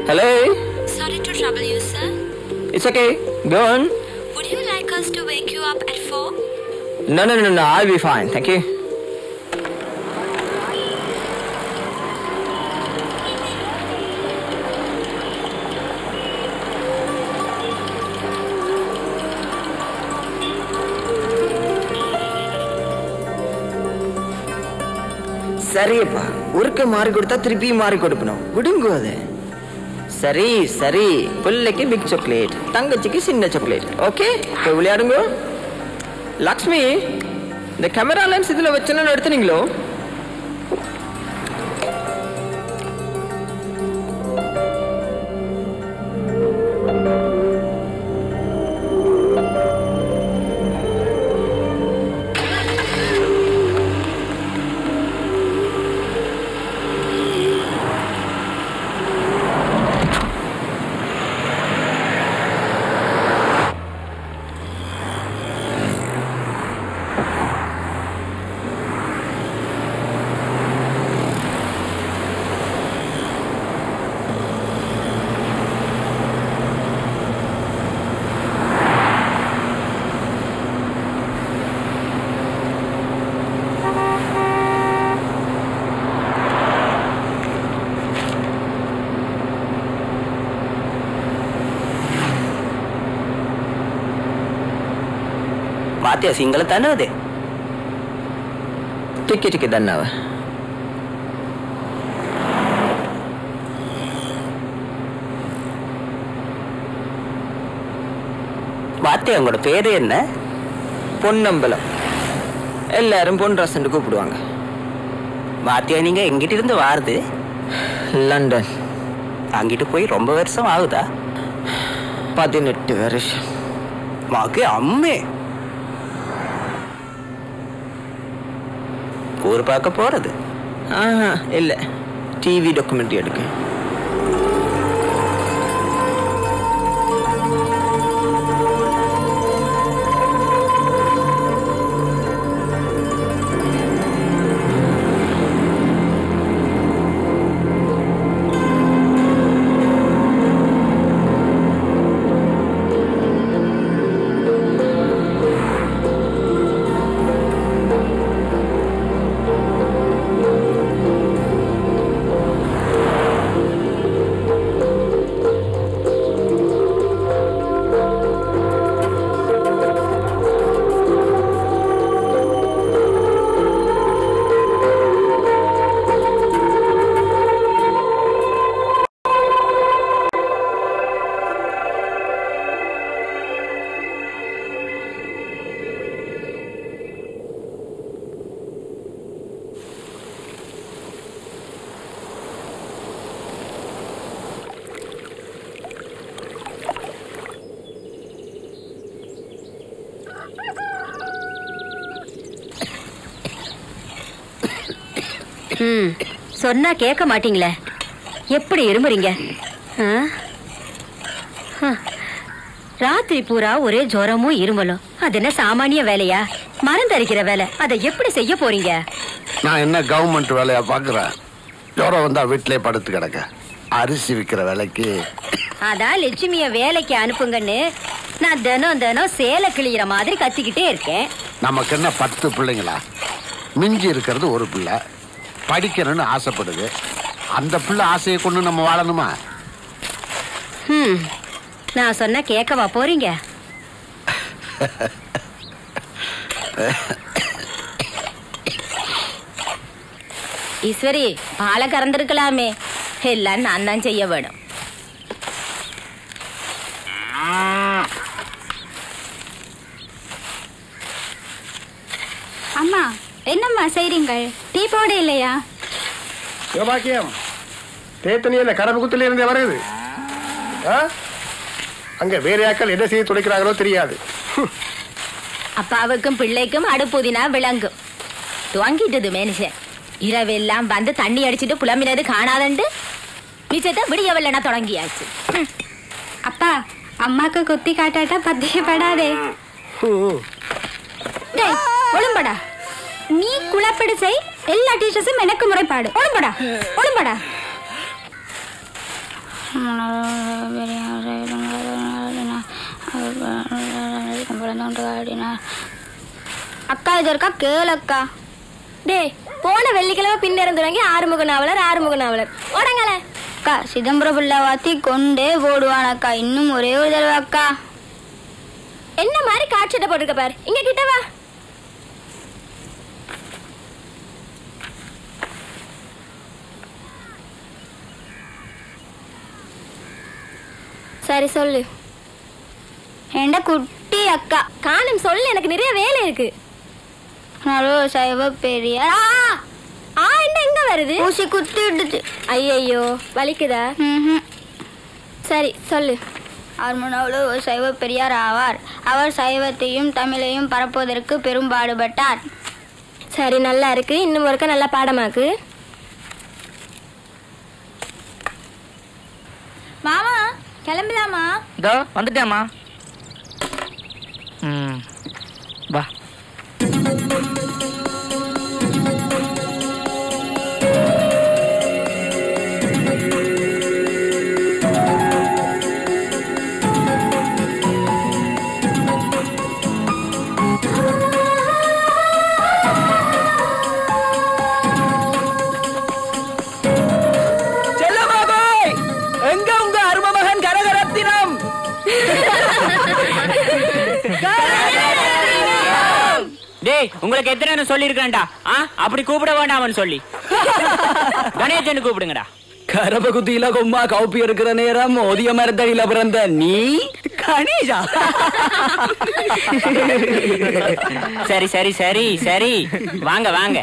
Hello? Sorry to trouble you, sir. It's okay. Go on. Would you like us to wake you up at 4? No. I'll be fine. Thank you. சரியப்பா, ஒருக்க மாறி கொடுத்தா திருப்பி மாறி கொடுக்கணும். விடுங்கோ அது. சரி பிள்ளைக்கு பிக் சாக்லேட், தங்கச்சிக்கு சின்ன சாக்லேட். ஓகே, போய் விளையாடுங்க. லக்ஷ்மி, இந்த கேமரா லென்ஸ் இதுல வச்சேன்னு எடுத்துனீங்களோ? ಮಾತೆ ಸಿಂಗಲ್ ತಾನೇ ಅದೇ ಟಿಕೆಟ್ಗೆ ದನ್ನವ மாத்தே உங்களோட பேரு என்ன? பொன்னம்பலம். எல்லாரும் பொன் ரசன்னு கூப்பிடுவாங்க. மாத்தியா, நீங்க எங்கிட்ட இருந்து வாருது? லண்டன். அங்கிட்டு போய் ரொம்ப வருஷம் ஆகுதா? 18 வருஷம். மாக்கு அம்மே ஊர் பார்க்க போறது? இல்ல, டிவி டாக்குமெண்ட்ரி எடுக்க. சொன்னா கேட்க மாட்டீங்களே, எப்படி இருமுறீங்க? ராத்திரி பூரா ஒரே ஜுரமும் இருமலும். அது என்ன சாமானிய வேலையா? மருந்தரிக்கிற வேலை. அதை எப்படி செய்ய போறீங்க? நான் என்ன கவர்மெண்ட் வேலையா பாக்குறேன்? ஜுரம் வந்தா வீட்டிலே படுத்து கிடக்க. அரிசி விக்கிற வேலைக்கு அதான் லட்சுமிய வேலைக்கு அனுப்புங்கன்னு நான் தினம் சேலை கிளியிற மாதிரி கத்திக்கிட்டே இருக்கேன். நமக்கு என்ன 10 பிள்ளைங்களா? மிஞ்சி இருக்கிறது ஒரு பிள்ளை. படிக்கணும்னு ஆசைப்படுது. அந்த பிள்ளை ஆசையை கொண்டு நம்ம வாழணுமா? நான் சொன்ன கேட்கவா போறீங்க? ஈஸ்வரி, பாலை கறந்திருக்கலாமே. எல்லாம் நான் தான் செய்ய வேணும். அம்மா, என்னம்மா செய்றீங்க? டீ போட இல்லையா? யோபாக்கியம், தேத்தனியில கடவுக்குத்துல இருந்தே வருது. அங்க வேற யாக்கள் என்ன செய்ய துடைக்கிறாங்களோ தெரியாது. அப்பாவுக்கும் பிள்ளைக்கும் அடுப்புதினா விளங்கும். துவங்கிட்டது மனுஷன். இரவெல்லாம் வந்து தண்ணி அடிச்சுட்டு புலம்பினது காணாதண்டு மிச்சத்தை விடிய வெள்ளனா தொடங்கியாச்சு. அப்பா, அம்மாக்கு குத்தி காட்டாட்டா பத்தியப்படாதே. ஒழும்படா, நீ குழப்படி செய். எல்லா டீச்சர்ஸும் எனக்கு முறைப்பாடு. ஒழும்படா. அக்கா இது இருக்கா கேளக்கா. டேய் போன வெள்ளிக்கிழமை பின்னிறந்து தொடங்கி ஆறுமுக நாவலர் ஓடங்களே. அக்கா சிதம்பரம் பிள்ளை வாத்தி கொண்டே போடுவான் அக்கா. இன்னும் ஒரே ஒரு தடவை அக்கா. என்ன மாதிரி காட்சிட்ட போட்டுருக்க பாரு. இங்க கிட்ட வா. சரி சொல்லு. என்ட குட்டி அக்கா. காணும் சொல்லு, எனக்கு நிறைய வேலை இருக்கு. சைவ பெரிய என்ன எங்க வருது? ஊசி குத்தி விட்டுச்சு. ஐயோ வலிக்குதா? சரி சொல்லு. ஆர்மனோடு ஒரு சைவ பெரியார் ஆவார். அவர் சைவத்தையும் தமிழையும் பரப்புவதற்கு பெரும்பாடுபட்டார். சரி நல்லா இருக்கு. இன்னும் ஒருக்க நல்லா பாடமாக்கு. மாமா கிளம்பலாமா? இதோ வந்துட்டேம்மா. வா. எங்க உங்க அருமமகன் கனகரத்தினம்? டேய் உங்களுக்கு எத்தனை சொல்லி இருக்கேன்டா? அப்படி கூப்பிட வேண்டாமன்னு சொல்லி கணேசன் கூப்பிடுங்கடா. கரபகுதியில கொம்மா கவுப்பி இருக்கிற நேரம் ஓதிய மரத்தடியில பிறந்த நீ கணேஷா? சரி சரி சரி சரி வாங்க வாங்க.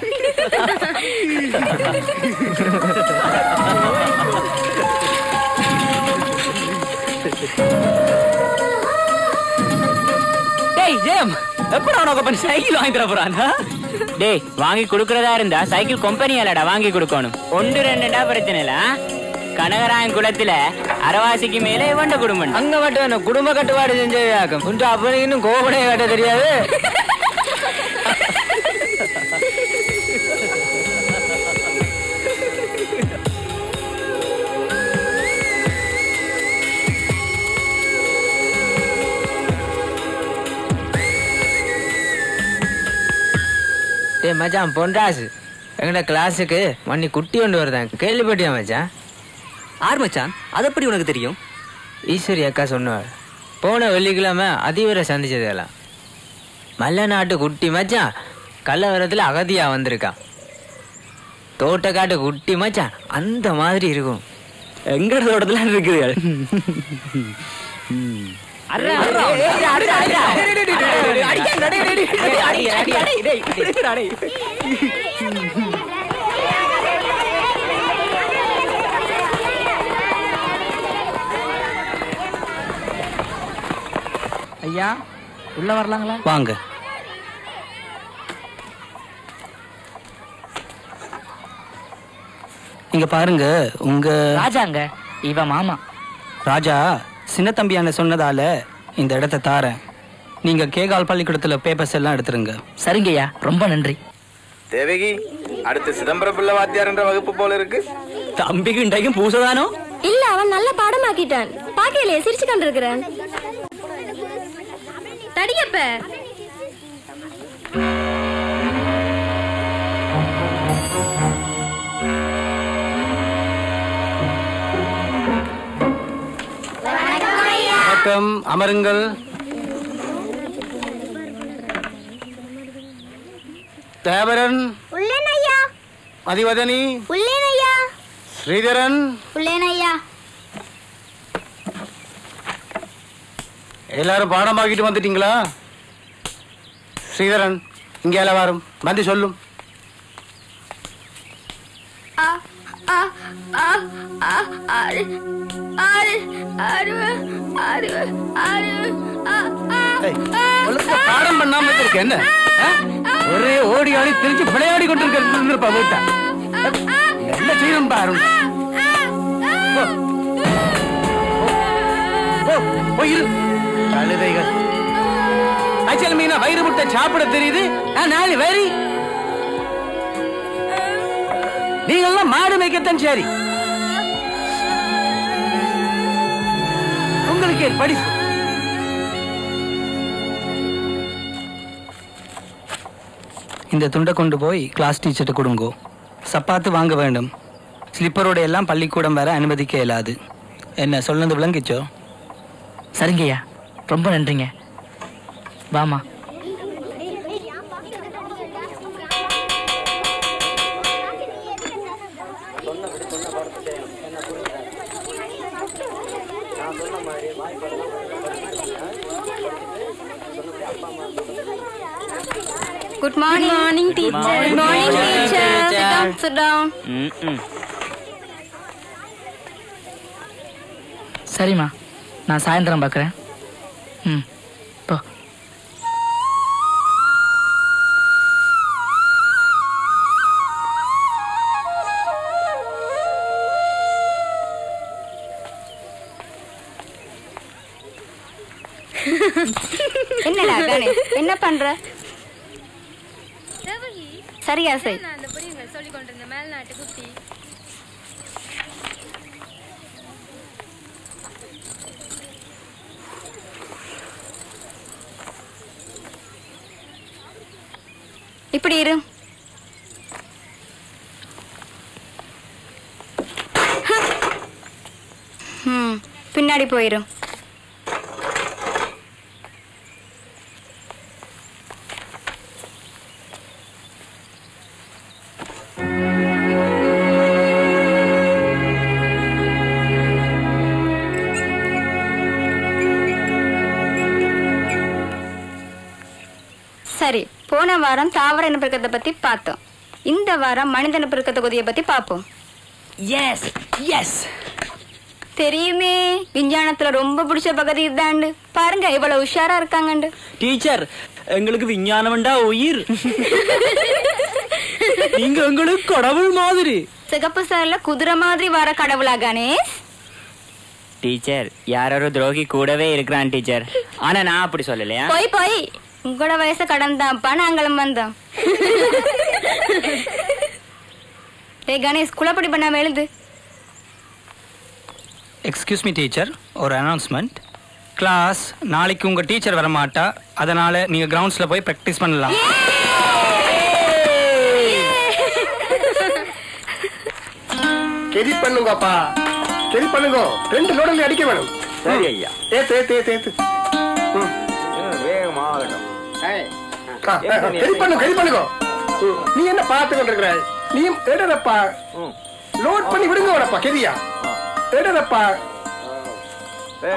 டேய் ஜெயம், எப்படா உனக்கு சைக்கிள் வாங்கி தர போறான்? டேய் வாங்கி கொடுக்கறதா இருந்தா சைக்கிள் கம்பெனியாலடா வாங்கி கொடுக்கணும். 1-2 பிரச்சனை இல்ல. கனகராயன் குளத்துல அரவாசிக்கு மேல இவண்ட குடும்பம். அங்க மட்டும் குடும்ப கட்டுப்பாடு செஞ்சதாக்கும். அப்படி இன்னும் கோபடைய கட்ட தெரியாது. மச்சான் பொன்ராசு எங்கட கிளாஸுக்கு மண்ணி குட்டி கொண்டு வருதான். கேள்விப்பட்டியா மச்சான்? ஆர் மச்சான், அது எப்படி உனக்கு தெரியும்? ஈஸ்வரி அக்கா சொன்னாள். போன வெள்ளிக்கிழமை அதிபரை சந்திச்சதெல்லாம். மல்ல நாட்டு குட்டி மச்சான் கள்ளவரத்துல அகதியா வந்திருக்கான். தோட்டக்காட்டு குட்டி மச்சான் அந்த மாதிரி இருக்கும். எங்கட தோட்டத்துல இருக்குது. ஐயா உள்ள வரலாங்களா? வாங்க. இங்க பாருங்க, உங்க ராஜாங்க இவ மாமா. ராஜா சின்ன தம்பியான சொன்னதால இந்த இடத்தை தாரேன். நீங்க கேகால் பள்ளிக்கூடத்துல பேப்பர்ஸ் எல்லாம் எடுத்துருங்க. சரிங்கய்யா, ரொம்ப நன்றி. தேவகி, அடுத்து சிதம்பரம் பிள்ளை வாத்தியார் என்ற வகுப்பு போல இருக்கு. தம்பிக்கு இன்றைக்கும் பூசதானோ? இல்ல, அவன் நல்ல பாடமாக்கிட்டான். பாக்கையிலே சிரிச்சு கொண்டிருக்கிறான். தடியப்ப வணக்கம், அமருங்கள். தேவரன் உள்ளேனையா. மதிவதனி உள்ளேனையா. ஸ்ரீதரன் உள்ளேனையா. எல்லாரும் பாடமாக்கிட்டு வந்துட்டீங்களா? ஸ்ரீதரன் இங்கே வரும் வந்து சொல்லும். பாடம் பண்ணாம இருக்க என்ன? ஒரே ஓடி ஆடி திருச்சி விளையாடி கொண்டிருக்க வீட்டா என்ன செய்யணும் பாரு. கழுதைகள் அச்சல் மீனா வயிறு முட்டை சாப்பிட தெரியுது. நாலு வரி நீங்கெல்லாம் மாடு மேய்க்கத்தான் சரி. படிக்க படிப்பு. இந்த துண்டை கொண்டு போய் கிளாஸ் டீச்சர்கிட்ட கொடுங்கோ. சப்பாத்து வாங்க வேண்டும். ஸ்லிப்பரோட எல்லாம் பள்ளிக்கூடம் வர அனுமதிக்க இயலாது. என்ன சொன்னது விளங்கிச்சோ? சரிங்கய்யா, ரொம்ப நன்றிங்க. வாமா. Good morning. Good morning, teacher. Good morning, teacher. Sit down. சரிம்மா, நான் சாயந்தரம் பார்க்குறேன். போ. என்னடா கணே, என்ன பண்ற? சரியா செய். இப்படி இரு. பின்னாடி போயிரும். சரி, போன வாரம் தாவர இனப்பெருக்கத்தை பத்தி பார்த்தோம். இந்த வாரம் மனித இனப்பெருக்க தொகுதியை பத்தி பார்ப்போம். எஸ் எஸ், தெரியுமே, விஞ்ஞானத்துல ரொம்ப பிடிச்ச பகுதி இதாண்டு. பாருங்க இவ்வளவு உஷாரா இருக்காங்கண்டு. டீச்சர், எங்களுக்கு விஞ்ஞானம்டா உயிர். நீங்க எங்களுக்கு கடவுள் மாதிரி. சிகப்பு சார்ல குதிரை மாதிரி வர கடவுளா கணேஷ்? டீச்சர், யாரோ துரோகி கூடவே இருக்கிறான் டீச்சர். ஆனா நான் அப்படி சொல்லலையா? போய் போய், உங்களோட வயசை கடந்தாப்பா நாங்களும் வந்தோம். ஏ கணேஷ், குழப்படி பண்ணாம எழுது. எக்ஸ்கியூஸ் மீ டீச்சர், ஒரு அனௌன்ஸ்மெண்ட். கிளாஸ் நாளைக்கு உங்க டீச்சர் வரமாட்டா, அதனால நீங்க கிரவுண்ட்ஸ்ல போய் பிராக்டிஸ் பண்ணலாம். கெதி பண்ணுங்கப்பா, கெதி பண்ணுங்க. 2 லோடு அடிக்க வேணும். சரி ஐயா. ஏத்து ஏத்து ஏத்து ஏத்து. வேகமாகட்டும். கெதி பண்ணுங்க, கெதி பண்ணுங்க. நீ என்ன பார்த்து கொண்டிருக்கிறாய்? நீ எடுறப்பா, லோட் பண்ணி விடுங்க உடப்பா. கெதியா எடுறப்பா,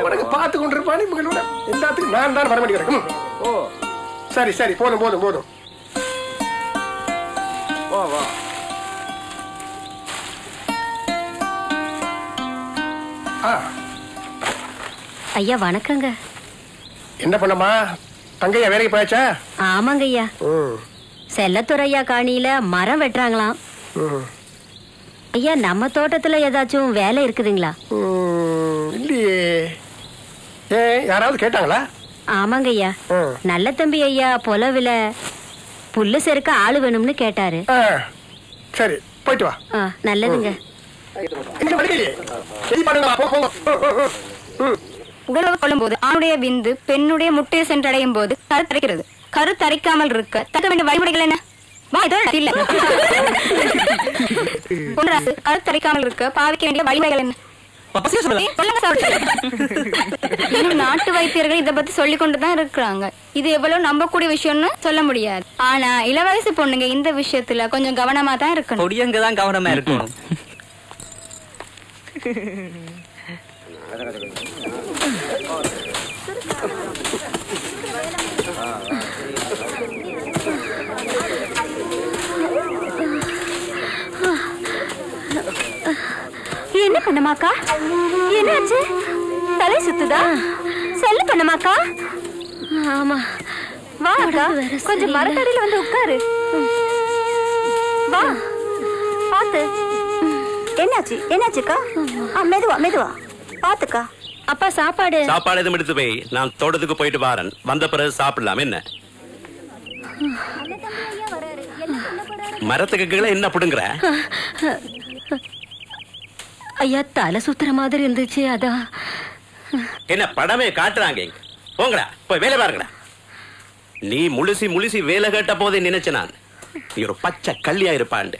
உனக்கு பார்த்து கொண்டிருப்பான். இவங்களோட எல்லாத்துக்கும் நான் தான் வர மாட்டேங்கிறேன். ஓ சரி சரி, போதும் போதும் போதும். வா வா. ஐயா வணக்கங்க. என்ன பண்ணமா, தங்கையா வேலைக்கு போயாச்சா? ஆமாங்க ஐயா. செல்லத்துறையா காணியில மரம் வெட்டுறாங்களாம். ஐயா, நம்ம தோட்டத்துல ஏதாச்சும் வேலை இருக்குதுங்களா? இல்லையே. யாராவது கேட்டாங்களா? ஆமாங்க ஐயா, நல்ல தம்பி ஐயா பொலவில புல்லு செருக்க ஆளு வேணும்னு கேட்டாரு. சரி, போயிட்டு வா. நல்லதுங்க. உடலுறவு கொள்ளும் போது ஆணுடைய விந்து பெண்ணுடைய முட்டையை சென்றடையும் போது கரு தரிக்கிறது. கரு தரிக்காமல் இருக்க தக்க வேண்டிய வழிமுறைகள் என்ன? கரு தரிக்காமல் இருக்க பாவிக்க வேண்டிய வழிமுறைகள் என்ன? இன்னும் நாட்டு வைத்தியர்கள் இதை பத்தி சொல்லிக் கொண்டுதான் இருக்கிறாங்க. இது எவ்வளவு நம்பக்கூடிய விஷயம்னு சொல்ல முடியாது. ஆனா இளவயசு பொண்ணுங்க இந்த விஷயத்துல கொஞ்சம் கவனமா தான் இருக்கணும். பொடியங்கதான் கவனமா இருக்கணும். என்ன பண்ணமாக்கா? என்னாச்சு? தலை சுத்துதா? செல்ல பண்ணமாக்கா? ஆமா. வா அக்கா, கொஞ்சம் மரத்தடியில வந்து உட்காரு. வா, பாத்து. என்னாச்சு? என்னாச்சுக்கா? மெதுவா மெதுவா பாத்துக்கா. அப்பா சாப்பாடு எதுவும் எடுத்து போய் நான் தோட்டத்துக்கு போயிட்டு வரேன். வந்த பிறகு சாப்பிடலாம். என்ன மரத்துக்கு கீழே என்ன பிடுங்குற? ஐயா, தலை சுத்துற மாதிரி இருந்துச்சு, அதான். என்ன படமே காட்டுறாங்க இங்க. போங்கடா போய் வேலை பாருங்கடா. நீ முழுசி வேலை கேட்ட போதே நினைச்ச நான் நீ ஒரு பச்சை கள்ளியா இருப்பாண்டு.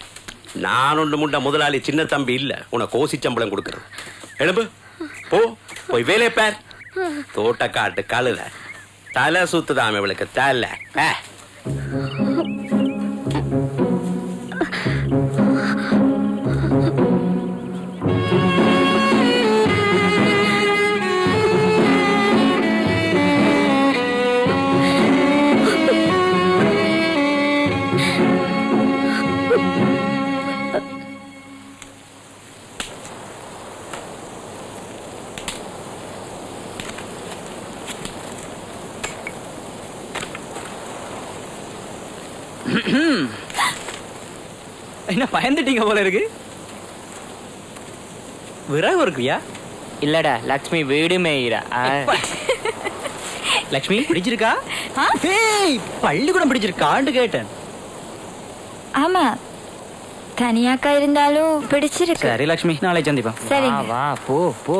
நான் ஒன்று முண்ட முதலாளி சின்ன தம்பி இல்ல உனக்கு கோசி சம்பளம் கொடுக்கறது. எழும்பு போ போய் வேலையை பார். தோட்டக்காட்டு கழுத தலை சுத்துதாம இவளுக்கு தலை. என்ன பயந்துட்டீங்க போல இருக்கு. விறகு இருக்குயா? இல்லடா லக்ஷ்மி வீடு மேயிரா. லக்ஷ்மி பிடிச்சிருக்கா? பள்ளிக்கூடம் பிடிச்சிருக்கான்னு கேட்டேன். ஆமா தனியாக்கா இருந்தாலும் பிடிச்சிருக்கு. சரி லக்ஷ்மி நாளை சந்திப்போம். சரி வா போ போ.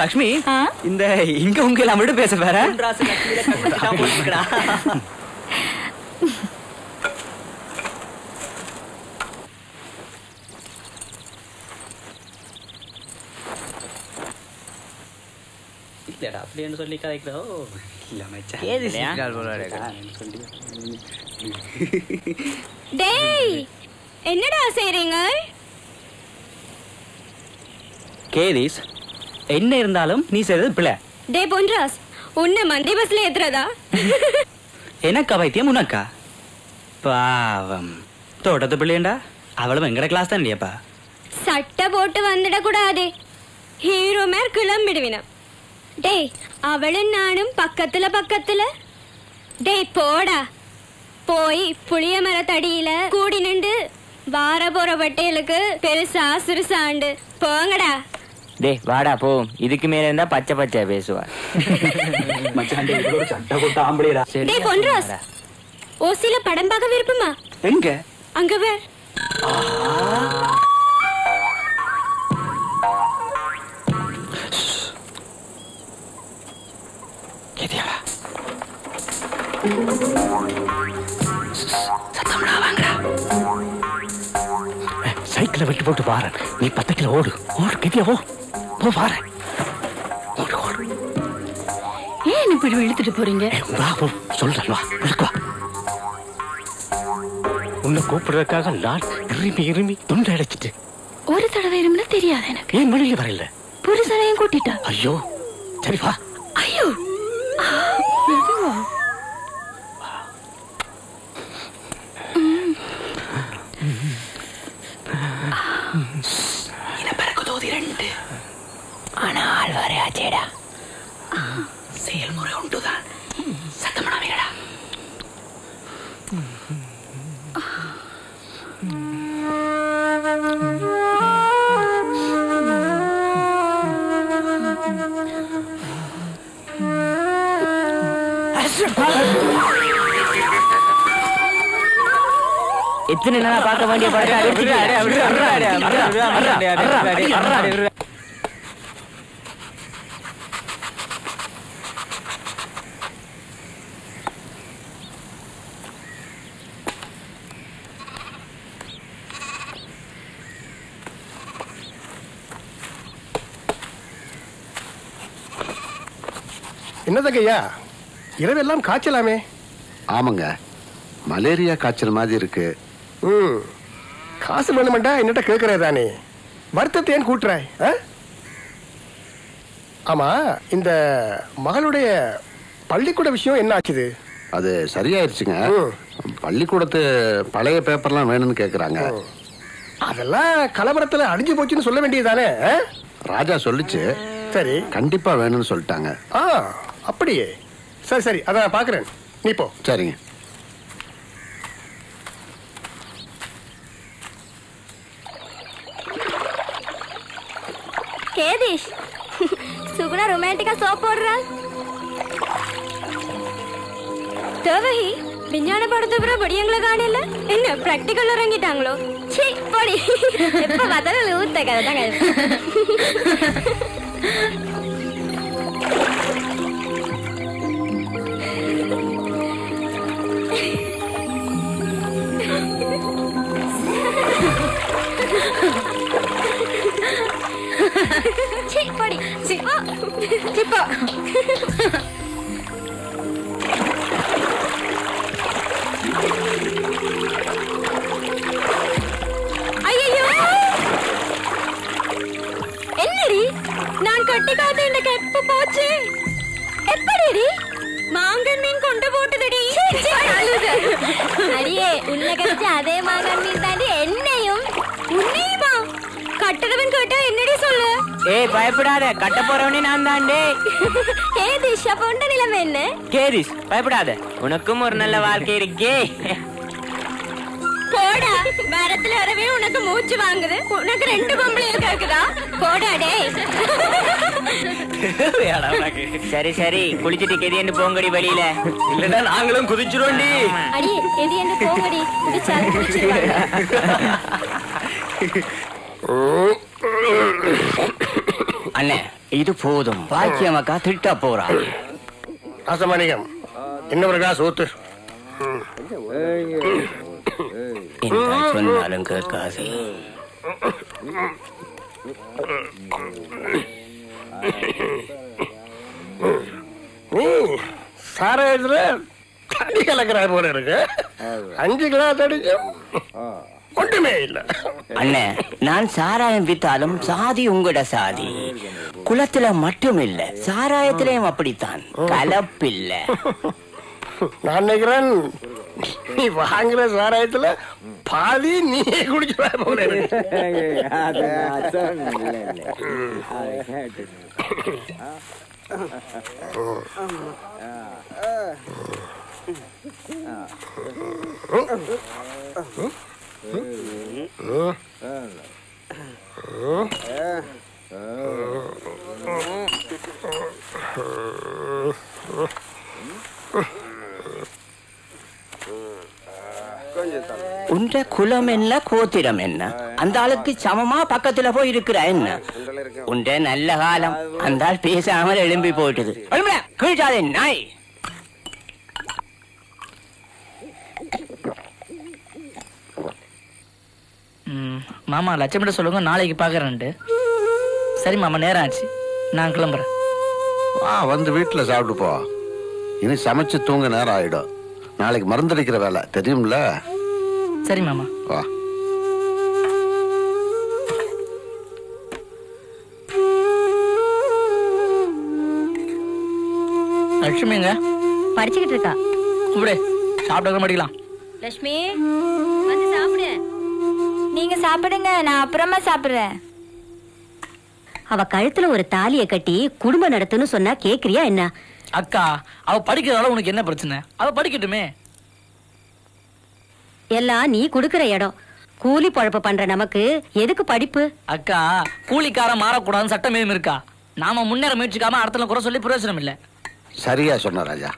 லக்ஷ்மி இந்த இங்க உங்க எல்லாம் விட பேச வேற. அப்படின்னு சொல்லி கதைக்கிறோம். டேய் என்னடா செய்றீங்க? கேதீஸ் என்ன இருந்தாலும் நீ செய்தது பிள்ளை. டே பொன்ராஸ் உன்னை மந்தி பஸ்ல ஏத்துறதா? எனக்கா வைத்தியம் உனக்கா? பாவம் தோட்டத்து பிள்ளையண்டா. அவளும் எங்கட கிளாஸ் தான் இல்லையாப்பா. சட்டை போட்டு வந்துட கூடாது. ஹீரோ மேர் கிளம்பிடுவினா. டேய் அவளும் நானும் பக்கத்துல. டேய் போடா போய் புளிய மரத்தடியில கூடி நின்று வார போற வட்டைகளுக்கு பெருசா சிறுசாண்டு போங்கடா. டே வாடா போ. இதுக்கு மேல இருந்தா பச்சை பச்சை பேசுவா. டேய் பொன்ராஸ் ஓசில படம் பார்க்க விருப்பமா? எங்க? அங்க வேர். சைக்கிளை விட்டு போட்டு வாரன். நீ 10 கிலோ ஓடு கெதியா போ வாரன். ஏன் இப்படி இழுத்துட்டு போறீங்க? வா போ சொல்றேன். வா வா. உன்னை கூப்பிடுறதுக்காக நான் இருமி தொண்டை அடைச்சிட்டு ஒரு தடவை இருமுன்னா தெரியாது எனக்கு. ஏன் வெளியில வரல? புருஷனையும் கூட்டிட்டா. ஐயோ சரி வா. ஐயோ ஆனால் வரையாச்சேடா. செயல்முறை உண்டுதான். சத்தமனாமேடா. எத்தனை நாளா பார்க்க வேண்டிய படம். என்னதங்கய்யா இரவெல்லாம் காய்ச்சலாமே? ஆமாங்க மலேரியா காய்ச்சல் மாதிரி இருக்கு. காசு வேணுமெண்டா என்னட்ட கேட்கறதானே. வருத்தத்தை ஏன் கூட்டுறாய்? ஆமா இந்த மகளுடைய பள்ளிக்கூட விஷயம் என்ன ஆச்சுது? அது சரியாயிருச்சுங்க. பள்ளிக்கூடத்து பழைய பேப்பர்லாம் வேணும்னு கேக்குறாங்க. அதெல்லாம் கலவரத்துல அழிஞ்சு போச்சுன்னு சொல்ல வேண்டியதானே? ராஜா சொல்லிச்சு. சரி கண்டிப்பா வேணும்னு சொல்லிட்டாங்க. அப்படியே சரி சரி அதான் பாக்குறேன். நீ போ. சரிங்க. கேதீஷ் சுகுணா ரொமான்டிக்கா சோப் போடுறா. தேவகி விஞ்ஞான படத்துக்கு படியங்களை காணல. என்ன பிராக்டிக்கல் இறங்கிட்டாங்களோ? சீ போடி. எப்ப பார்த்தாலும் ஊத்த கதை தான். என்னடி நான் கட்டி காத்த இந்த கெப்பு போச்சு எப்படி மாங்கன் மீன் கொண்டு போட்டுதடி அடியே உள்ள கடிச்ச அதே மாங்கன் மீன் தாண்டி என்னையும் உன்னையுமா கட்டுறவன் கேட்டா என்னடி சொல்லு ஏய் பயப்படாத கட்ட போறவனே நான் தாண்டே ஏ திஷா பொண்ட நிலைமை என்ன கேரிஸ் பயப்படாத உனக்கும் ஒரு நல்ல வாழ்க்கை இருக்கே போடா மரத்துல வரவே உனக்கு மூச்சு வாங்குது உனக்கு 2 பொம்பளைகள் கேக்குதா போடா டேய் சரி சரி குளிச்சிட்டு கெதியண்டு போங்கடி வெளியில இல்லன்னா நாங்களும் குதிச்சிரோண்டி அடி கெதியண்டு போங்கடி குதிச்சாலும் குதிச்சிடுவாங்க அண்ணே இது போதும் பாக்கியமக்கா திட்ட போறா ராசமாணிக்கம் இன்னொரு கிளாஸ் ஊத்து சொன்னாலும் கேட்காது நீ சாராயத்துல தடி கலக்கிறாய் போல இருக்கு 5 கிளாஸ் அடிச்சும் ஒன்றுமே இல்ல அண்ணே நான் சாராயம் வித்தாலும் சாதி உங்களோட சாதி குலத்துல மட்டும் இல்ல சாராயத்திலையும் அப்படித்தான் கலப்பில்ல நான் நினைக்கிறேன் நீ வாங்குற சாராயத்துல பாதி நீயே குடிச்சுவாய் போல இருக்கு உண்ட குலம் என்ன கோத்திரம் என்ன அந்த ஆளுக்கு சமமா பக்கத்துல போய் இருக்கிற என்ன உண்ட நல்ல காலம் அந்த ஆள் பேசாமல் எழும்பி போயிட்டது கீழ்ச்சாதே நாய் மாமா லட்சமிட்ட சொல்லுங்க நாளைக்கு பாக்குறேன்ட்டு சரி மாமா நேரம் ஆச்சு நான் கிளம்புறேன் வந்து வீட்டுல சாப்பிட்டு போ இனி சமைச்சு தூங்க நேரம் ஆயிடும் நாளைக்கு மருந்தடிக்கிற வேலை தெரியும்ல சரி மாமா வா லட்சுமிங்க படிச்சுக்கிட்டு இருக்கா கூப்பிடு சாப்பிட்டு படிக்கலாம் லட்சுமி வந்து சாப்பிடு நீங்க சாப்பிடுங்க நான் அப்புறமா சாப்பிடுறேன். அவ கழுத்துல ஒரு தாலியை கட்டி குடும்பம் நடத்துன்னு சொன்னா கேக்குறியா என்ன? அக்கா அவ படிக்கிறதால உனக்கு என்ன பிரச்சனை? அவ படிக்கட்டுமே. எல்லாம் நீ குடுக்கிற இடம். கூலி பொழப்பு பண்ற நமக்கு எதுக்கு படிப்பு? அக்கா கூலிக்கார மாறக்கூடாதுன்னு சட்டம் ஏதும் இருக்கா? நாம முன்னேற முயற்சிக்காம அடுத்த குறை சொல்லி பிரயோஜனம் இல்ல. சரியா சொன்ன ராஜா.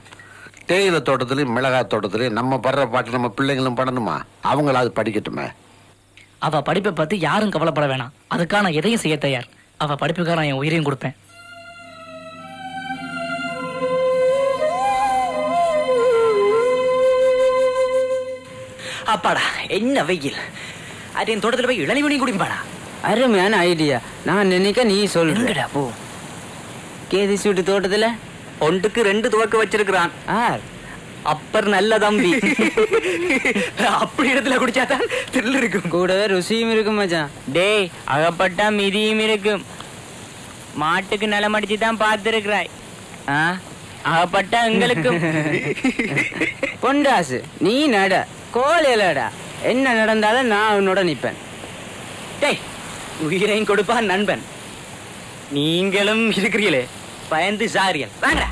தேயிலை தோட்டத்திலயும் மிளகாய் தோட்டத்திலயும் நம்ம படுற பாட்டு நம்ம பிள்ளைங்களும் படணுமா? அவங்களாவது படிக்கட்டுமே. அவ படிப்பை பத்தி யாரும் கவலைப்பட வேணாம். அதுக்காக நான் எதையும் செய்ய தயார். அவ படிப்புக்காக நான் என் உயிரையும் கொடுப்பேன். அப்பாடா என்ன வெயில். அது என் தோட்டத்துல போய் இளநீ மணி குடிப்பாடா. அருமையான ஐடியா. நான் நினைக்க நீ சொல்லுடா போ. கேதி சூட்டு தோட்டத்துல ஒன்றுக்கு 2 துவக்க வச்சிருக்கிறான். அப்பர் நல்ல தம்பி. அப்படி இடத்துல குடிச்சாதான் தில் இருக்கும், கூடவே ருசியும் இருக்கும் மச்சான். டேய் அகப்பட்டா மிதியும் இருக்கும். மாட்டுக்கு நலமடிச்சு தான் பார்த்திருக்கிறாய். அகப்பட்டா எங்களுக்கும். பொண்டாசு நீ நட கோலையிலடா. என்ன நடந்தாலும் நான் உன்னோட நிப்பேன். டேய் உயிரையும் கொடுப்பான் நண்பன். நீங்களும் இருக்கிறீங்களே பயந்து சாரியல் வாங்கடா.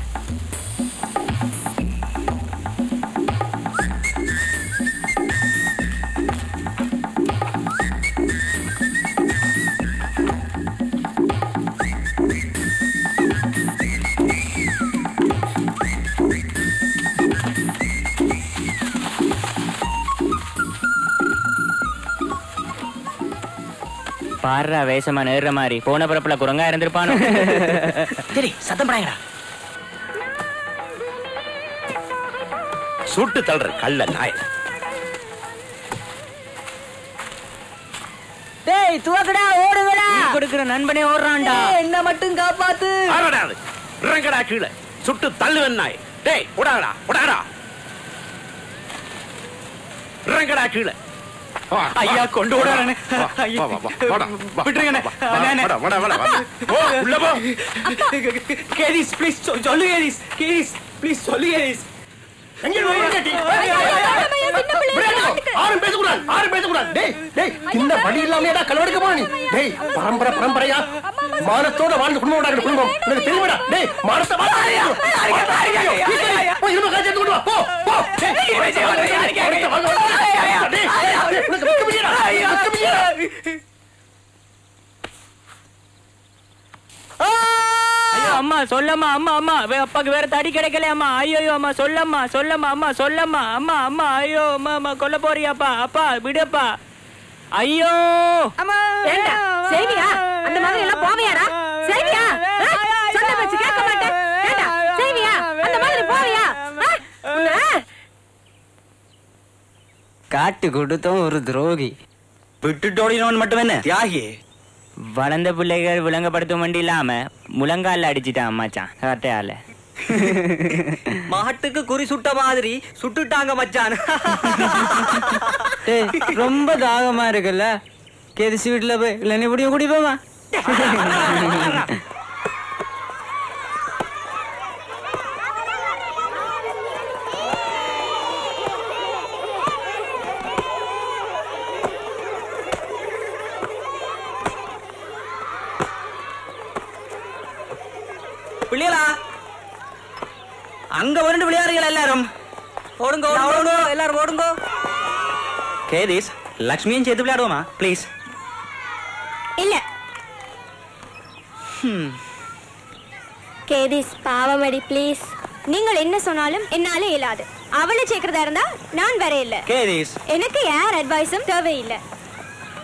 பாடுறா வேஷமா நேர்ற மாதிரி போன பிறப்புல குரங்கா இருந்திருப்பானோ. சரி சத்தம் படாங்கடா. சுட்டு தள்ளுற கள்ள நாய். டேய் துவக்கடா ஓடுங்கடா. கொடுக்கிற நண்பனே ஓடுறான்டா. என்ன மட்டும் காப்பாத்து. ஆறடாது. இறங்கடா கீழே. சுட்டு தள்ளுவன் நாய். டேய் உடாடா உடாடா. இறங்கடா கீழே. ஐயா கொண்டு ஓடுறானே. விட்டுருங்கண்ணே. உள்ள போ. கேரிஸ் ப்ளீஸ் சொல்லு கேரிஸ். கேரிஸ் ப்ளீஸ் சொல்லு கேரிஸ். பரம்பரையா மானத்தோட வாழ்ந்து குடும்பம் குடும்பம் தெரியுமாடா? டேய் மானத்தை அம்மா சொல்லம்மா. அம்மா அம்மா அப்பாக்கு வேற தடி கிடைக்கல அம்மா. ஐயோ அம்மா சொல்லம்மா சொல்லம்மா. அம்மா சொல்லம்மா. அம்மா அம்மா ஐயோ அம்மா அம்மா கொல்ல போறியாப்பா? அப்பா விடுப்பா. ஐயோ அம்மா சேவியா அந்த மாதிரி எல்லாம் போவியாடா? சேவியா சொன்ன பேச்சு கேட்க மாட்டேன். ஏண்டா சேவியா அந்த மாதிரி போவியா? காட்டு கொடுத்தோம் ஒரு துரோகி. விட்டுட்டோடினவன் மட்டும் என்ன தியாகி. வளர்ந்த பிள்ளைகள் விளங்கப்படுத்தும் வண்டி இல்லாம முழங்கால அடிச்சுட்டான் அம்மாச்சான் கட்டையால. மாட்டுக்கு குறி சுட்ட மாதிரி சுட்டுட்டாங்க மச்சான். ரொம்ப தாகமா இருக்குல்ல. கேதிசி வீட்டுல போய் இல்ல எப்படியும் குடிப்போமா? பிள்ளைகளா அங்க வந்து விளையாடுகள் எல்லாரும். ஓடுங்க ஓடுங்க எல்லாரும் ஓடுங்க. கேதிஸ் லக்ஷ்மியும் சேர்த்து விளையாடுவோமா ப்ளீஸ்? இல்ல கேதிஸ் பாவமடி ப்ளீஸ். நீங்கள் என்ன சொன்னாலும் என்னால இயலாது. அவளை சேர்க்கிறதா இருந்தா நான் வர இல்ல. கேதிஸ் எனக்கு யார் அட்வைஸும் தேவையில்லை.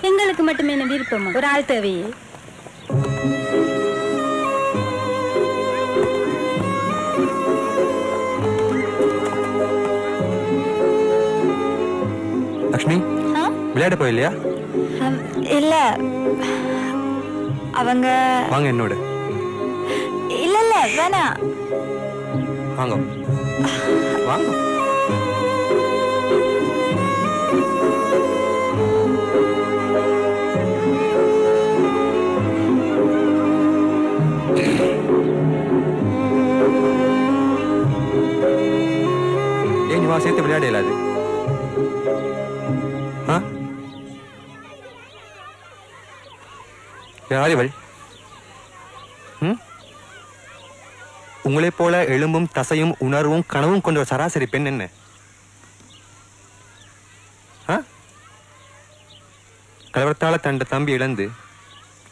எங்களுக்கு மட்டுமே என்ன விருப்பமா? ஒரு ஆள் தேவையே. லக்ஷ்மி விளையாட போயில்லையா? இல்ல அவங்க வாங்க என்னோட. இல்ல இல்ல வேணா. வாங்க வாங்க. ஏன் நீ வா சேர்த்து விளையாட இயலாது? யார் இவள்? உங்களைப் போல எலும்பும் தசையும் உணர்வும் கனவும் கொண்ட ஒரு சராசரி பெண் என்ன? கலவரத்தால தன் தம்பி இழந்து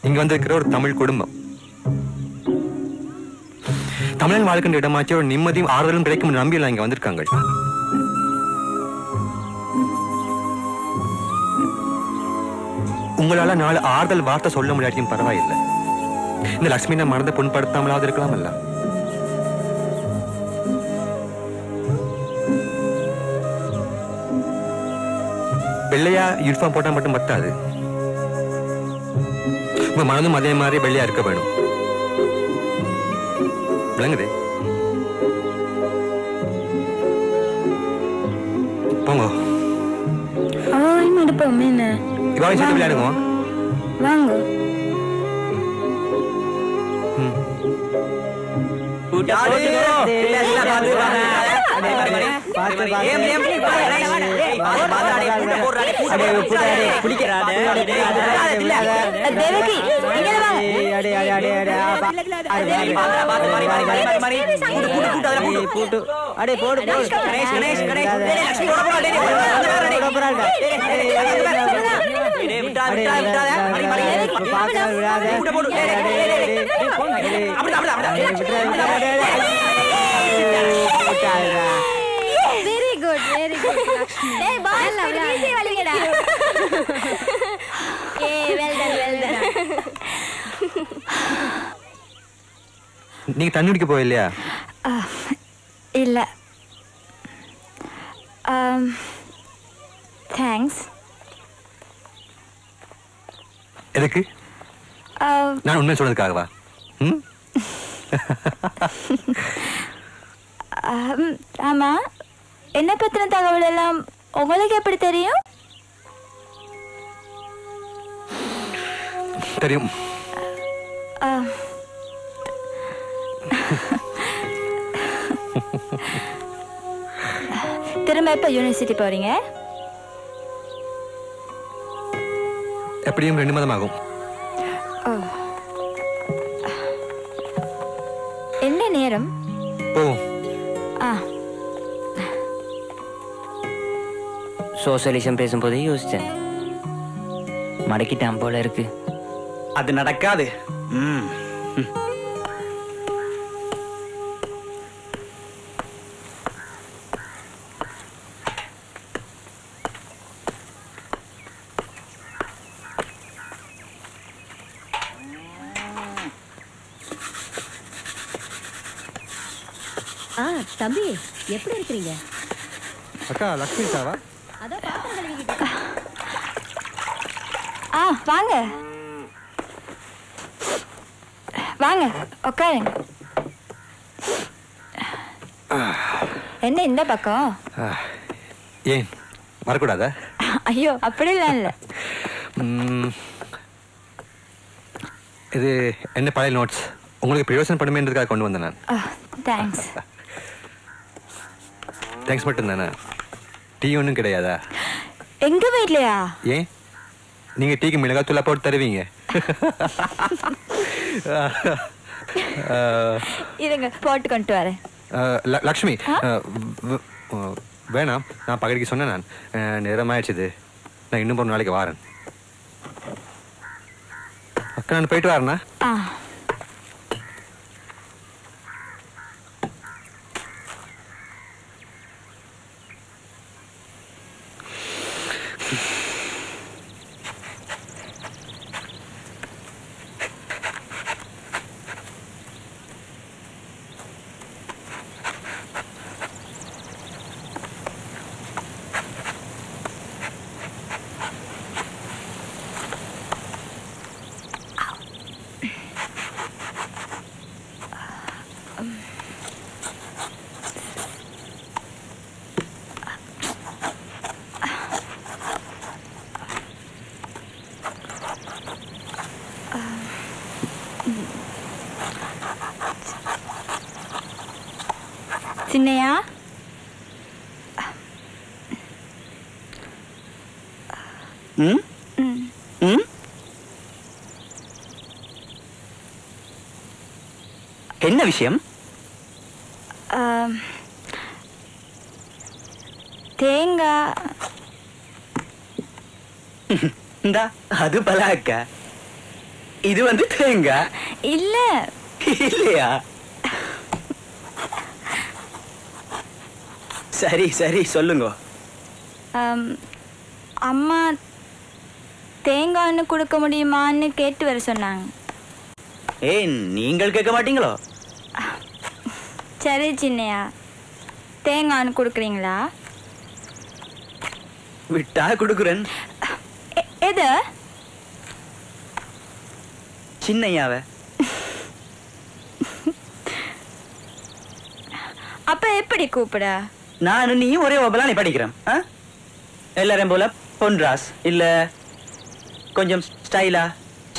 இங்க வந்திருக்கிற ஒரு தமிழ் குடும்பம். தமிழன் வாழ்க்கின்ற இடமாச்சு ஒரு நிம்மதியும் ஆறுதலும் கிடைக்கும் நம்பியெல்லாம் இங்க வந்திருக்காங்க. உங்களால 4 ஆறுதல் வார்த்தை சொல்ல முடியாட்டியும் பரவாயில்லை. இந்த லட்சுமி நான் மனதை புண்படுத்தாமலாவது இருக்கலாமல்ல. வெள்ளையா யூனிஃபார்ம் போட்டா மட்டும் பத்தாது. உங்க மனதும் அதே மாதிரி வெள்ளையா இருக்க வேணும். விளங்குதே? போங்க. இவாவை சேர்த்து விளையாடுங்க. வாங்க. Very good, very good. Hey, boss, easy valigada. Hey, well done, well done. நீங்க தண்ணி குடிக்க போயில்லையா? இல்ல. தேங்க்ஸ். எதுக்கு? நான் உண்மை சொன்னதுக்காகவா? ஆமா, என்ன பத்தின தகவல் எல்லாம் உங்களுக்கு எப்படி தெரியும்? தெரியும். திரும்ப எப்ப யூனிவர்சிட்டி போறீங்க? எப்படியும் 2 மாதம் ஆகும். என்ன நேரம்? போவோம். சோசியலிசம் பேசும்போது யோசிச்சேன், மடக்கிட்டான் போல இருக்கு. அது நடக்காது. தம்பி, எப்படி இருக்கிறீங்க? அக்கா, லக்ஷ்மி சாவா? வாங்க வாங்க உட்காருங்க. என்ன இந்த பக்கம்? ஏன் வரக்கூடாதா? ஐயோ, அப்படிலாம் இல்ல. இது என்ன பழைய நோட்ஸ், உங்களுக்கு பிரயோஜனப்படுமேன்றதுக்காக கொண்டு வந்தேன் நான். தேங்க்ஸ். தேங்க்ஸ் மட்டும் தானே? டீ ஒன்றும் கிடையாதா? எங்க வீட்லயா? ஏன் நீங்க டீக்கு மிளகாத்தூளா போட்டு தருவீங்க? இருங்க, போட்டு கொண்டு வரேன். லக்ஷ்மி, வேணாம், நான் பகடிக்கு சொன்னேன். நான் நேரமாயிடுச்சுது, நான் இன்னும் ஒரு நாளைக்கு வாரேன். அக்கா, நான் போயிட்டு வரேண்ணா. சின்னையா, என்ன விஷயம்? தேங்காய். இந்தா, அது பலாக்கா, இது வந்து தேங்காய். இல்ல இல்லையா? சரி சரி, சொல்லுங்க. அம்மா தேங்காய்னு கொடுக்க முடியுமான்னு கேட்டு வர சொன்னாங்க. ஏய், நீங்கள் கேட்க மாட்டீங்களோ? சரி சின்னையா, தேங்காய்னு கொடுக்குறீங்களா? விட்டா கொடுக்குறேன். எது? சின்னையாவ. அப்ப எப்படி கூப்பிட? நானும் நீயும் ஒரே ஒப்பலாம் நீ படிக்கிறேன். எல்லாரும் போல பொன்ராஸ் இல்ல கொஞ்சம் ஸ்டைலா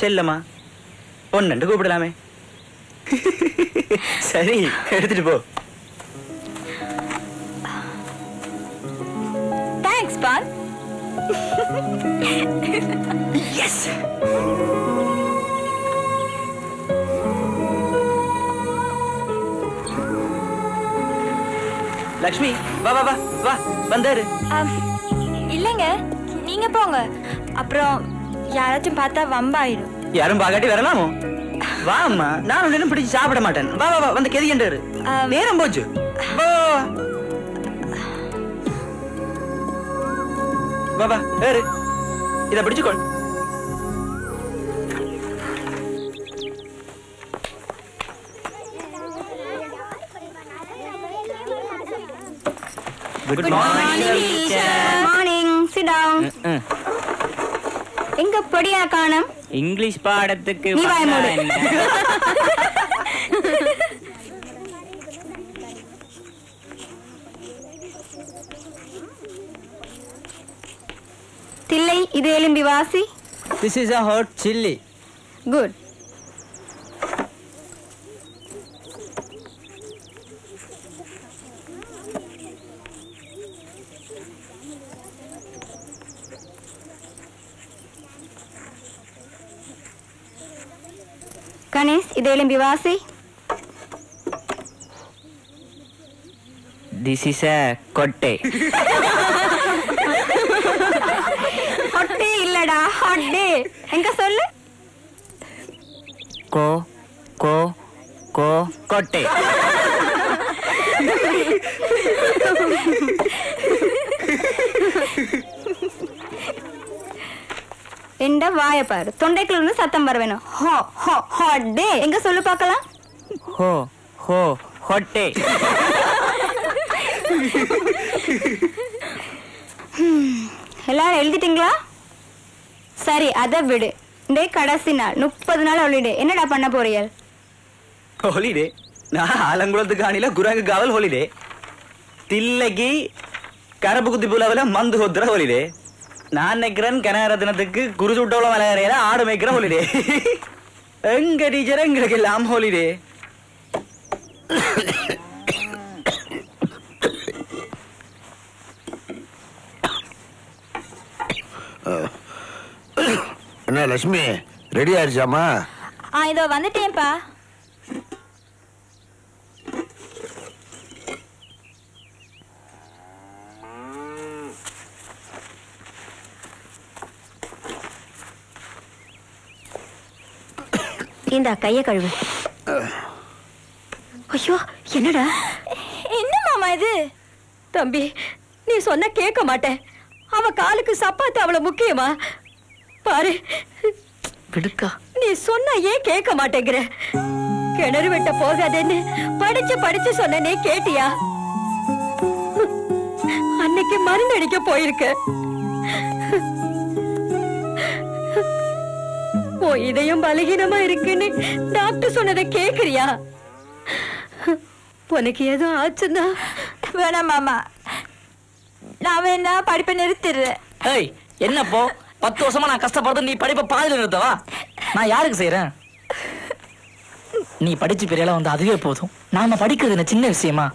செல்லமா பொண்ணு கூப்பிடலாமே. சரி, எடுத்துட்டு போ. தேங்க்ஸ் பால். எஸ். லக்ஷ்மி, வா வா வா வா, வந்தாரு. இல்லங்க, நீங்க போங்க, அப்புறம் யாராச்சும் பார்த்தா வம்பாயிடும். யாரும் பாக்காட்டி வரலாமோ? வா அம்மா, நான் ஒன்னும் பிடிச்சு சாப்பிட மாட்டேன். வா வா வா, வந்து கெதியண்டாரு. நேரம் போச்சு. வா வா, ஏறு, இத பிடிச்சுக்கொள். Good morning, teacher. Morning. Sit down. எங்க பொடியா காணோம்? இங்கிலீஷ் பாடத்துக்கு நீ வாய மூடு. தில்லை இது எலும்பி வாசி. This is a hot chili. Good. Ganesh இது எலும்பி வாசி. This is a கொட்டை. ஹொட்டே இல்லடா ஹொட்டே. எங்க சொல்லு. கோ கோ கோ கொட்டை. எந்த வாய பாரு. தொண்டைக்குள்ள இருந்து சத்தம் வர வேணும். ஹோ ஹோ ஹொட்டே. எங்க சொல்லு பார்க்கலாம். ஹோ ஹோ கொட்டை. எல்லாரும் எழுதிட்டீங்களா? சரி அதை விடு. இந்த கடைசி நாள் 30 நாள் ஹாலிடே. என்னடா பண்ண போறீங்க? ஹாலிடே நான் ஆலங்குளத்துக்கு அணில குரங்கு காவல் ஹாலிடே. தில்லகி கரப்பு குத்தி புலவல மந்து ஹோத்ர ஹாலிடே. நான் நினைக்கிறேன் கனகரத்னத்துக்கு குருசுட்டோல மலையறையில ஆடு மேய்க்கிற ஹாலிடே. எங்க டீச்சர் எங்களுக்கு எல்லாம் ஹாலிடே. என்ன லட்சுமி ரெடி ஆயிடுச்சாமா? இதோ வந்துட்டேன்ப்பா. இந்த கைய கழுவு. ஐயோ என்னடா? என்ன மாமா இது? தம்பி நீ சொன்ன கேட்க மாட்டேன். அவ காலுக்கு சப்பாத்து அவ்வளவு முக்கியமா? பாரு விடுக்கா. நீ சொன்ன ஏன் கேட்க மாட்டேங்கிற? கிணறு வெட்ட போகாதேன்னு படிச்சு படிச்சு சொன்னே கேட்டியா? அன்னைக்கு மருந்து அடிக்க போயிருக்க. உன் இதயம் பலகீனமா இருக்குன்னு டாக்டர் சொன்னதை கேக்குறியா? உனக்கு ஏதோ ஆச்சுன்னா வேணாம் மாமா, நான் வேணா படிப்பை நிறுத்திடுறேன். ஏய் என்னப்போ 10 வருஷமா நான் கஷ்டப்படுறது நீ படிப்பை பாதியில நிறுத்தவா? நான் யாருக்கு செய்யறேன்? நீ படிச்சு பெரியால வந்து அதுவே போதும். நாம படிக்கிறது என்ன சின்ன விஷயமா?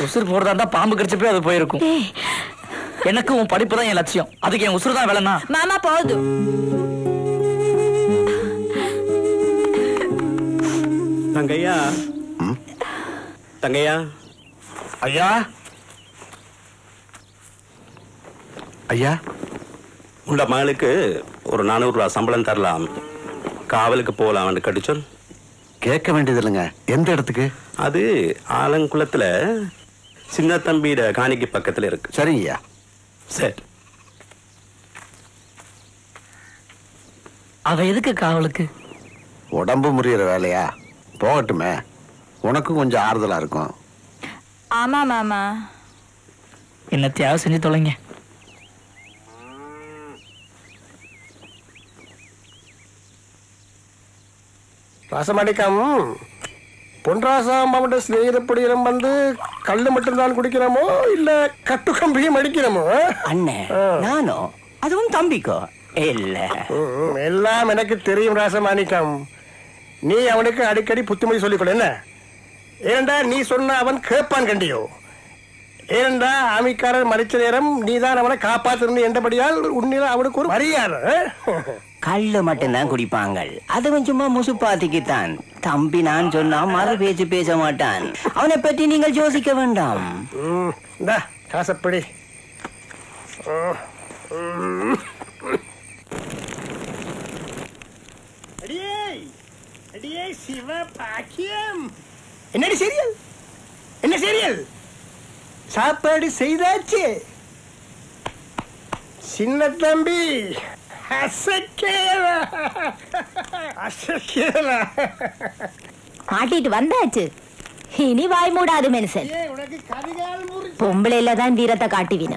உசுறு போறதா இருந்தா பாம்பு கடிச்ச போய் அது போயிருக்கும். எனக்கு உன் படிப்பு தான் என் லட்சியம். அதுக்கு என் உசுறு தான் வேலைனா? மாமா போதும். தங்கையா தங்கையா. ஐயா ஐயா உள்ள மகளுக்கு ஒரு 400 ரூபா சம்பளம் தரலாம், காவலுக்கு போகலாம் கட்டிச்சொல். கேட்க வேண்டியது இல்லைங்க. எந்த இடத்துக்கு? அது ஆலங்குளத்துல சின்ன தம்பியோட காணிக்கு பக்கத்துல இருக்கு. சரிங்கய்யா. சரி. அவ எதுக்கு காவலுக்கு? உடம்பு முறியற வேலையா? போகட்டுமே, உனக்கும் கொஞ்சம் ஆறுதலா இருக்கும். ஆமா மாமா. என்ன தியாகம் செஞ்சு தொலைங்க. ராசமாணிக்கம், பொன்ராசாம்பவன் ஸ்நேகிதப்படியிடம் வந்து கல்லு மட்டும்தான் குடிக்கிறோமோ இல்ல கட்டு கம்பியும் அடிக்கிறோமோ? அண்ணே நானோ அதுவும் தம்பிக்கோ இல்ல. எல்லாம் எனக்கு தெரியும் ராசமாணிக்கம். நீ அவனுக்கு அடிக்கடி புத்திமொழி சொல்லிக்கொள்ள. என்ன ஏண்டா நீ சொன்ன அவன் கேட்பான் கண்டியோ? ஏண்டா ஆமிக்காரர் மறிச்ச நேரம் நீதான் அவனை காப்பாத்திருந்து என்றபடியால் உன்னில அவனுக்கு ஒரு மரியாதை. கல்லு மட்டும்தான் குடிப்பாங்க, அதுவும் சும்மா முசுப்பாத்திக்குத்தான். தம்பி நான் சொன்னா மறு பேச்சு பேச மாட்டான். அவனை பற்றி நீங்கள் யோசிக்க வேண்டாம். காசப்படி என்னடி சீரியல்? என்ன சீரியல்? சாப்பாடு செய்தாச்சு. சின்ன தம்பி மாட்டிட்டு வந்தாச்சு. இனி வாய் மூடாது மனுஷன். பொம்பளையில தான் வீரத்தை காட்டுவீன.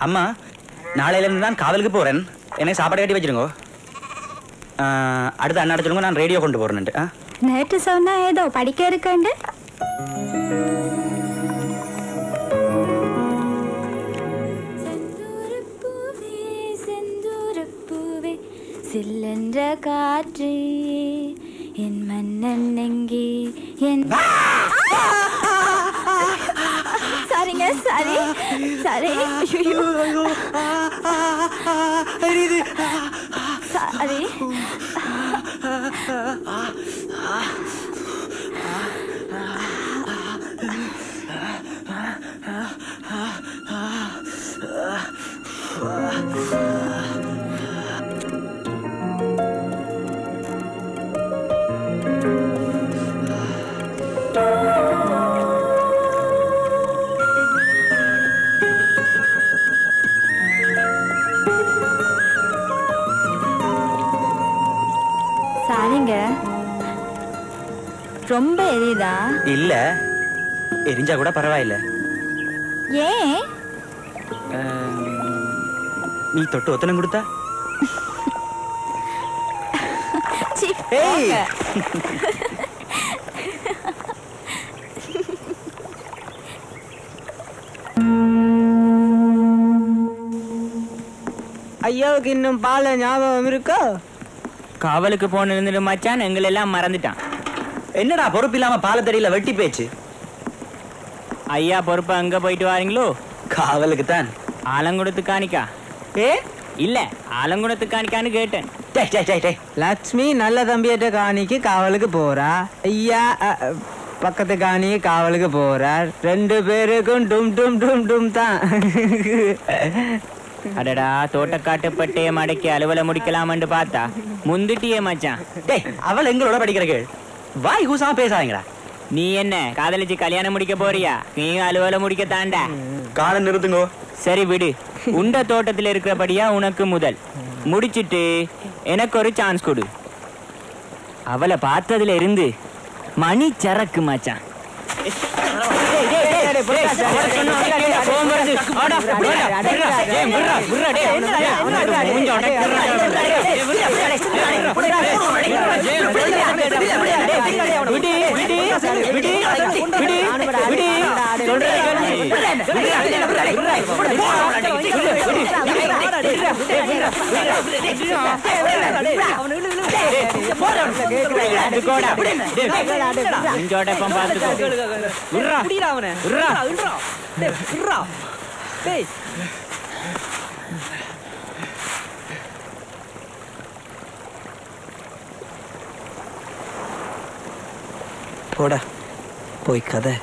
அம்மா, நாளையில இருந்து தான் காவலுக்கு போறேன். என்னை சாப்பாடு கட்டி வச்சிருங்க. அடுத்த அண்ணா சொல்லுங்க, நான் ரேடியோ கொண்டு போறேன். நேற்று சொன்னா ஏதோ படிக்க இருக்கண்டு. சில்லென்ற காற்று என் மன்னன் எங்கே என் சரிங்க சரி சரி சரி சாரிங்க, ரொம்ப எரியுதா? இல்ல, எரிஞ்சா கூட பரவாயில்ல. ஏன்? நீ தொட்டு ஒத்தனம் கொடுத்தா? ஐயாவுக்கு இன்னும் பால ஞாபகம் இருக்கோ? காவலுக்கு போன இருந்துட்டு மச்சான் எங்களை எல்லாம் மறந்துட்டான். என்னடா பொறுப்பு இல்லாம பாலத்தடியில வெட்டி பேச்சு. ஐயா பொறுப்பு அங்க போயிட்டு வாரீங்களோ? காவலுக்கு தான். ஆலங்குடத்து காணிக்கா? இல்ல, ஆலங்குடத்து காணிக்கான்னு கேட்டேன். லட்சுமி நல்ல தம்பியிட்ட காணிக்கு காவலுக்கு போறா. ஐயா பக்கத்து காணிக்கு காவலுக்கு போறார். 2 பேருக்கும் டும் டும் டும் டும் தான். அடடா, தோட்டக்காட்டு பட்டைய மடக்கி அலுவலை முடிக்கலாம்னு பார்த்தா முந்துட்டியே மச்சான். அவள் எங்களோட படிக்கிற கேள், வாய் கூசாம பேசாதீங்களா. நீ என்ன காதலிச்சு கல்யாணம் முடிக்க போறியா? நீ அலுவலை முடிக்க தாண்டா. காலம் நிறுத்துங்கோ. சரி விடு, உண்ட தோட்டத்தில் இருக்கிறபடியா உனக்கு முதல் முடிச்சிட்டு எனக்கு ஒரு சான்ஸ் கொடு. அவளை பார்த்ததுல இருந்து மணி சரக்கு மச்சான். போடா போய் கதை.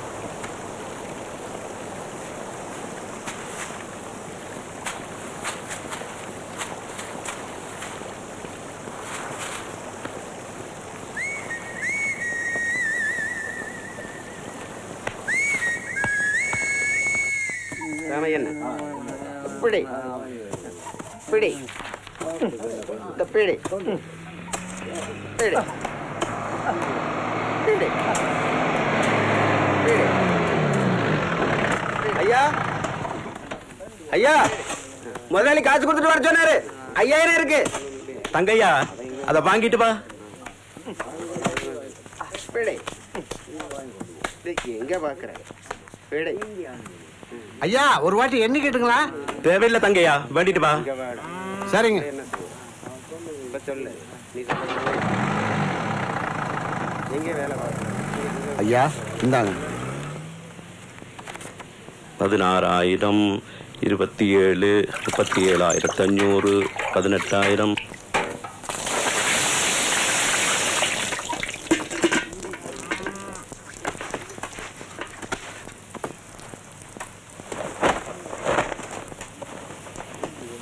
பிடி பிடி இந்த பிடி பிடி பிடி. ஐயா ஐயா, முதலாளி காசு கொடுத்துட்டு வர சொன்னாரு. 5000 இருக்கு. தங்கையா, அத வாங்கிட்டு வா. எங்க பாக்குற? ஐயா, ஒரு வாட்டி எண்ணி கேட்டுங்களா? தேவையில்லை தங்கையா, வேண்டிட்டு வா. சரிங்க. சொல்லு, எங்க வேலை பார்க்க? ஐயா இந்தாங்க. 16,000, 27, 37,500, 18,000.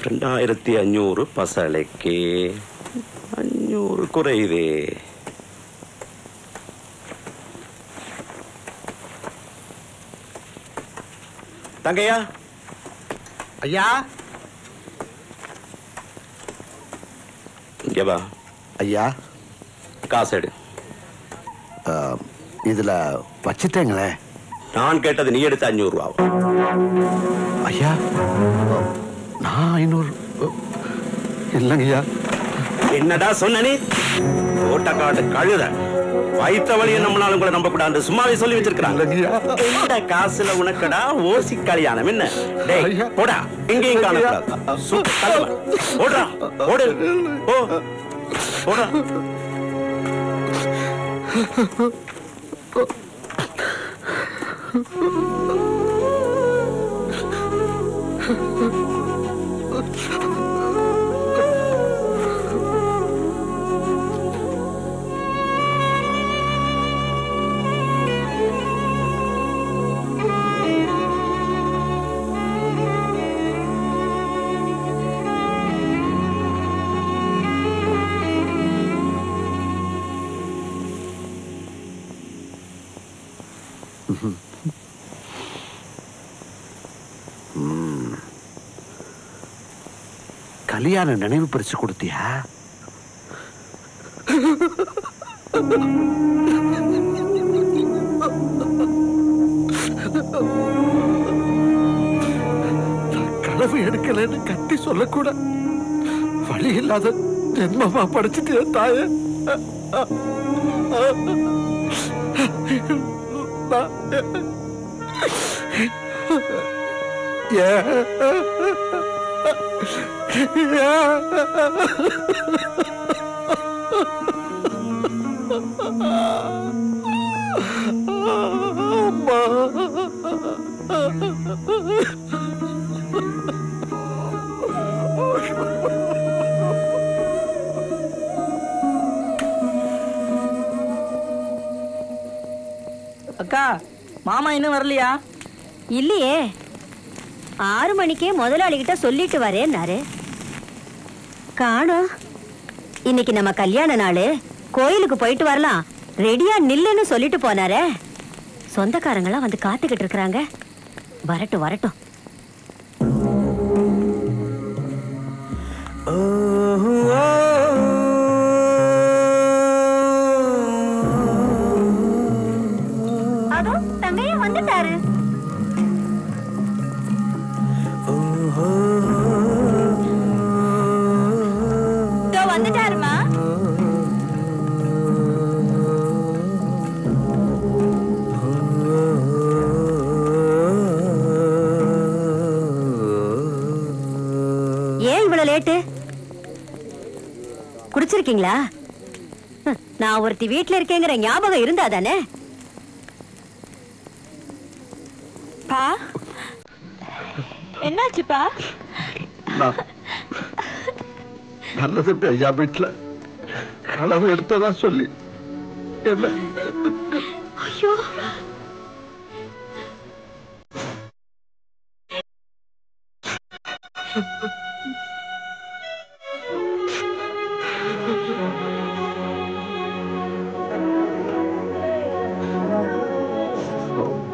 $2,500 பசலைக்கு 500 குறைவே. தங்கையா. ஐயா. இங்க வா. ஐயா. காசு எடு. இதுல வச்சுட்டேங்களே. நான் கேட்டது நீ எடுத்த 500 ரூபா. ஐயா நான் 500 இல்லைங்கய்யா. என்னடா சொன்ன நீ? ஓட்டக்காட்டு கழுத வைத்த வழியை நம்மளாலும் கூட நம்ப கூடாது சும்மாவே சொல்லி வச்சிருக்காங்க. காசுல உனக்கடா ஓசி கல்யாணம் என்ன? டேய் போடா, எங்கேயும் காணக்கூடாது. போடா போடு போ போடா. கல்யாண நினைவு பரிசு கொடுத்தியா? கனவு எடுக்கலன்னு கட்டி சொல்லக்கூட வழி இல்லாத ஜென்மமா படிச்சுட்டு தாய. அக்கா, மாமா இன்னும் வரலையா? இல்லையே, 6 மணிக்கே முதலாளி கிட்ட சொல்லிட்டு வரேன்னாரு. காணோம். இன்னைக்கு நம்ம கல்யாண நாள், கோயிலுக்கு போயிட்டு வரலாம், ரெடியா நில்லுன்னு சொல்லிட்டு போனாரே. சொந்தக்காரங்களாம் வந்து காத்துக்கிட்டு இருக்கிறாங்க. வரட்டும் வரட்டும். அதோ தங்கையா வந்துட்டாரு. வந்துட்டாருமா. ஏன் இவ்வளவு லேட்டு? குடிச்சிருக்கீங்களா? நான் ஒருத்தி வீட்டுல இருக்கேங்கிற ஞாபகம் இருந்தா தானே? பா என்னாச்சுப்பா? நல்லது ஐயா வீட்டுல களவு எடுத்ததா சொல்லி என்ன? ஐயோ,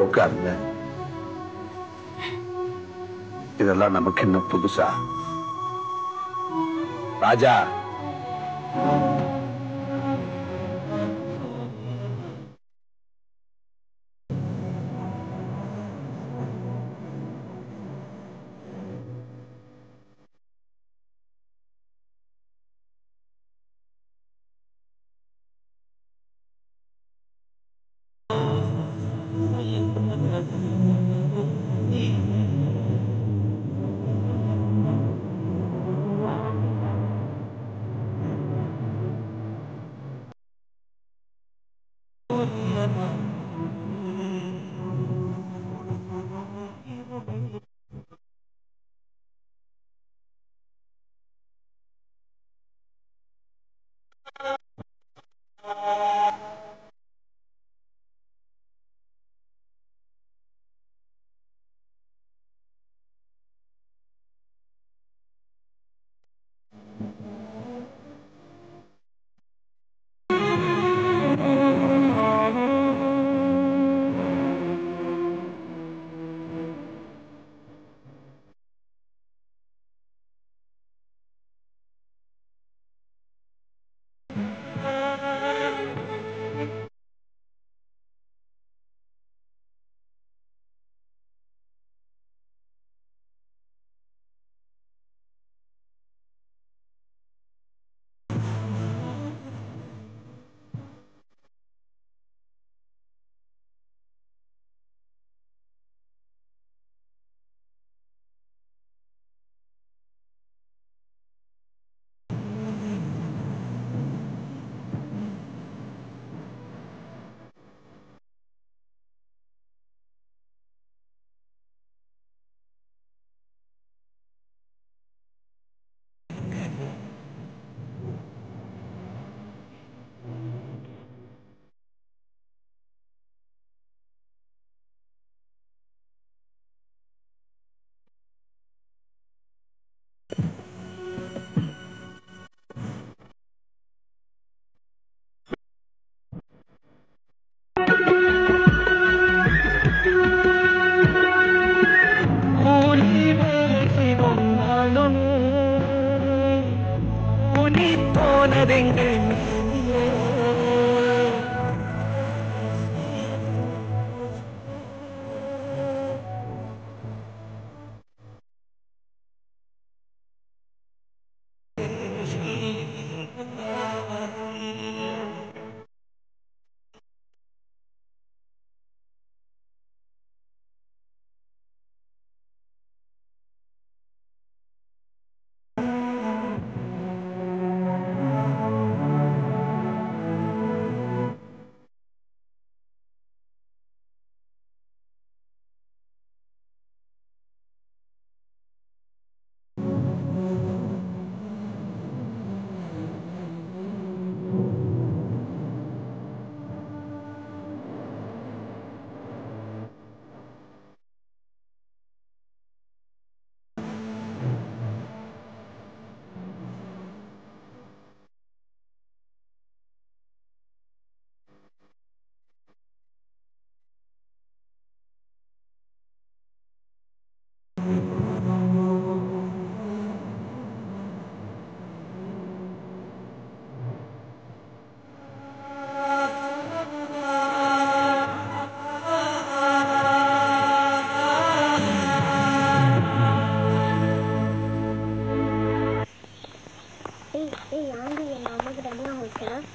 உட்காருங்க. இதெல்லாம் நமக்கு என்ன புதுசா? ராஜா,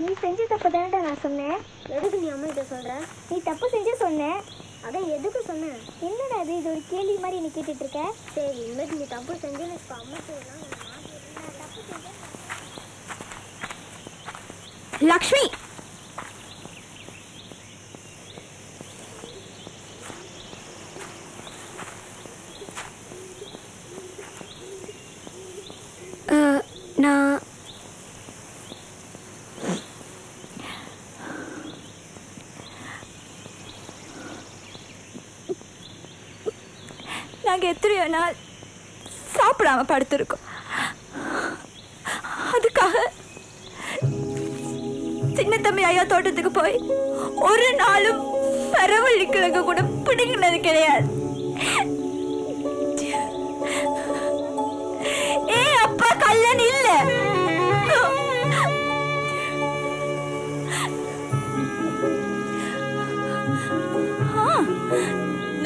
நீ செஞ்ச தப்பு தானடா நான் சொன்னேன். எதுக்கு நீ அம்மா கிட்ட சொல்ற? நீ தப்பு செஞ்சு சொன்னேன். அதான் எதுக்கு சொன்னேன்? என்னடா இது இது ஒரு கேள்வி மாதிரி நீ கேட்டுட்டு இருக்க? சரி இனிமேல் நீ தப்பு செஞ்சு எனக்கு அம்மா சொல்லலாம். தப்பு செஞ்சேன். லக்ஷ்மி நான் நாங்கள் எத்தனையோ நாள் சாப்பிடாம படுத்திருக்கோம். அதுக்காக சின்ன தம்பி ஐயா தோட்டத்துக்கு போய் ஒரு நாளும் பரவள்ளி கிழங்கு கூட பிடிக்கினது கிடையாது. அப்பா கல்லன் இல்ல.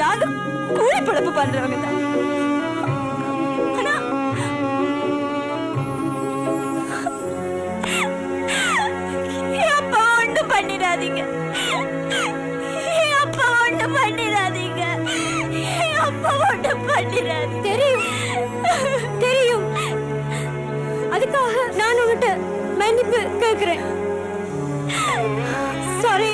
நாங்க கூலி பழப்பு பண்றவங்க தான். அப்பா ஒண்ணு பண்ணிடாதீங்க. அப்பா ஒண்ணு பண்ணிடாதீங்க. அப்பா ஒண்ணு பண்ணிடாதீங்க. தெரியும் தெரியும். அதுக்காக நான் உங்ககிட்ட மன்னிப்பு கேட்கிறேன். சாரி.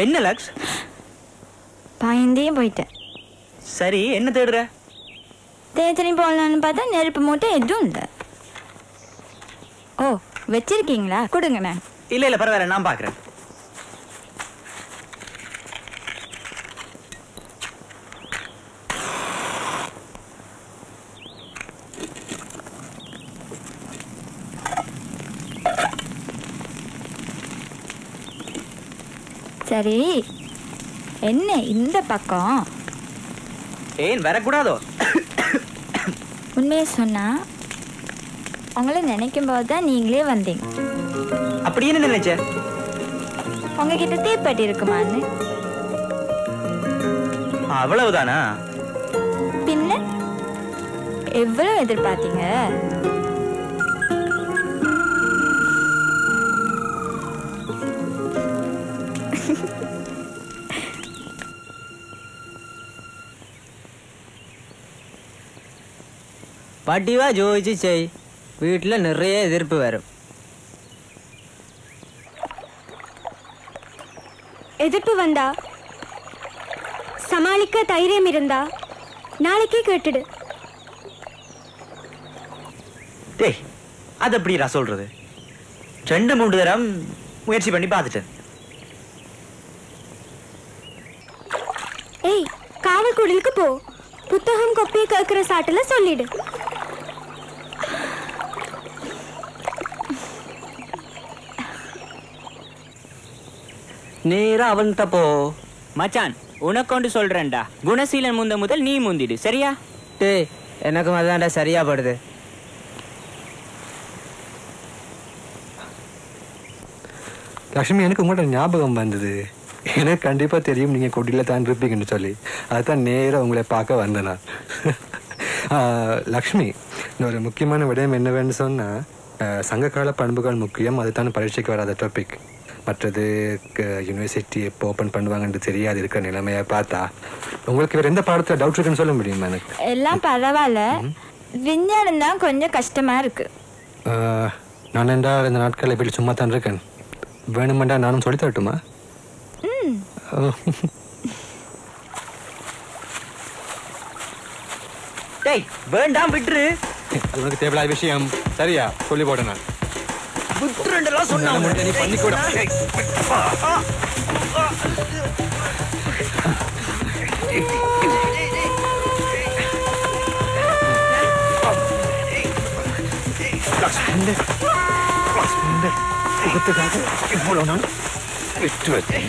என்ன லக்ஸ்? பயந்தே போயிட்டேன். சரி என்ன தேடுற? தேத்தனி போடலான்னு பார்த்தா நெருப்பு மூட்டை எதுவும் இல்லை. ஓ வச்சிருக்கீங்களா? கொடுங்கண்ணே. இல்ல இல்ல பரவாயில்ல, நான் பாக்குறேன். சரி என்ன இந்த பக்கம்? ஏன் வரக்கூடாதோ? உண்மையை சொன்னா உங்களை நினைக்கும் போதுதான் நீங்களே வந்தீங்க. அப்படி என்ன நினைச்ச? உங்ககிட்ட தீப்பெட்டி இருக்குமான்னு. அவ்வளவுதானா? பின்ன எவ்வளவு எதிர்பார்த்தீங்க? പട്ടിവ ചോദിച്ച് ചെയ്. വീട്ടിൽ നിറയെ എതിർപ്പ് വരും. எதிர்ப்பு வந்தா சமாளிக்க தைரியம் இருந்தா நாளைக்கே கேட்டுடு. டேய் அது எப்படிடா சொல்றது? 2-3 தரம் முயற்சி பண்ணி பார்த்துட்டேன். ஏய் காவல் குடிலுக்கு போ. புத்தகம் கொப்பி கேட்கிற சாட்டுல சொல்லிடு. நேரா அவன்கிட்ட போ. மச்சான் உனக்கொண்டு சொல்றேன்டா, குணசீலன் முந்த முதல் நீ முந்திடு, சரியா? டேய் எனக்கும் அதான்டா சரியா படுது. லக்ஷ்மி, எனக்கு உங்கள்கிட்ட ஞாபகம் வந்தது. எனக்கு கண்டிப்பா தெரியும் நீங்க கொடியில தான் இருப்பீங்கன்னு சொல்லி, அதுதான் நேரம் உங்களை பார்க்க வந்தேன் நான். லக்ஷ்மி, ஒரு முக்கியமான விடயம் என்னவென்னு சொன்னா, சங்ககால பண்புகள் முக்கியம், அதுதான் பரீட்சைக்கு வராத டாபிக். மற்றது யூனிவர்சிட்டி எப்போ ஓப்பன் பண்ணுவாங்கன்னு தெரியாது இருக்கிற நிலைமையை பார்த்தா. உங்களுக்கு வேற எந்த பாடத்துல டவுட் இருக்குன்னு சொல்ல முடியுமா? எனக்கு எல்லாம் பரவாயில்ல, விஞ்ஞானம் தான் கொஞ்சம் கஷ்டமா இருக்கு. நான் என்றால் இந்த நாட்களில் வீட்டில் சும்மா தான் இருக்கேன். வேணுமெண்டா நானும் சொல்லி தரட்டுமா? டேய் வேண்டாம் விட்டுரு. அது உனக்கு தேவையில்லாத விஷயம். சரியா சொல்லி போட நான் விட்டுருண்டெல்லாம் சொன்னா நீ பண்ணிக்கூட. முகத்துக்காக இவ்வளவு நான் விட்டு வச்சேன்.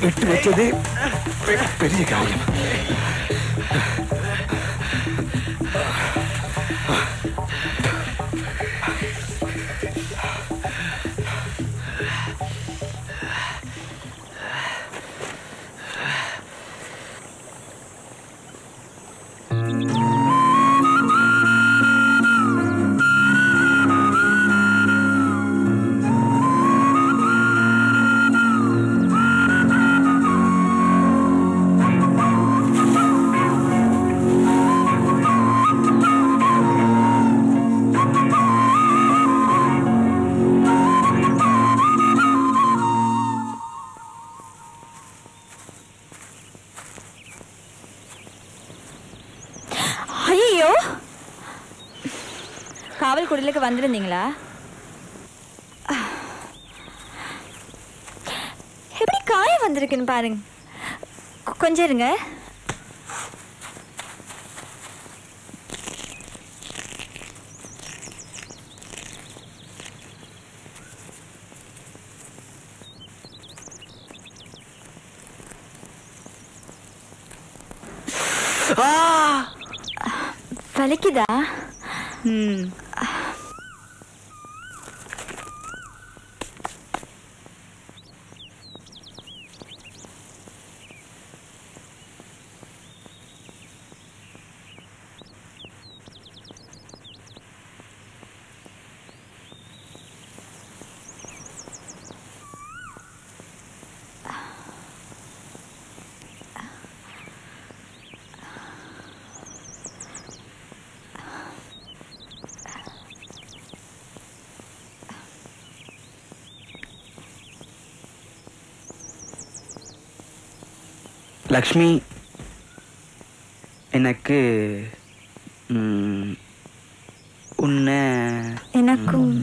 விட்டு வச்சது பெரிய காரியம். காவல் குடிலுக்கு வந்திருந்தீங்களா? எப்படி காயம் வந்திருக்குன்னு பாருங்க. கொஞ்சம் இருங்க. வலிக்குதா? லக்ஷ்மி, எனக்கு உன்னை எனக்கும்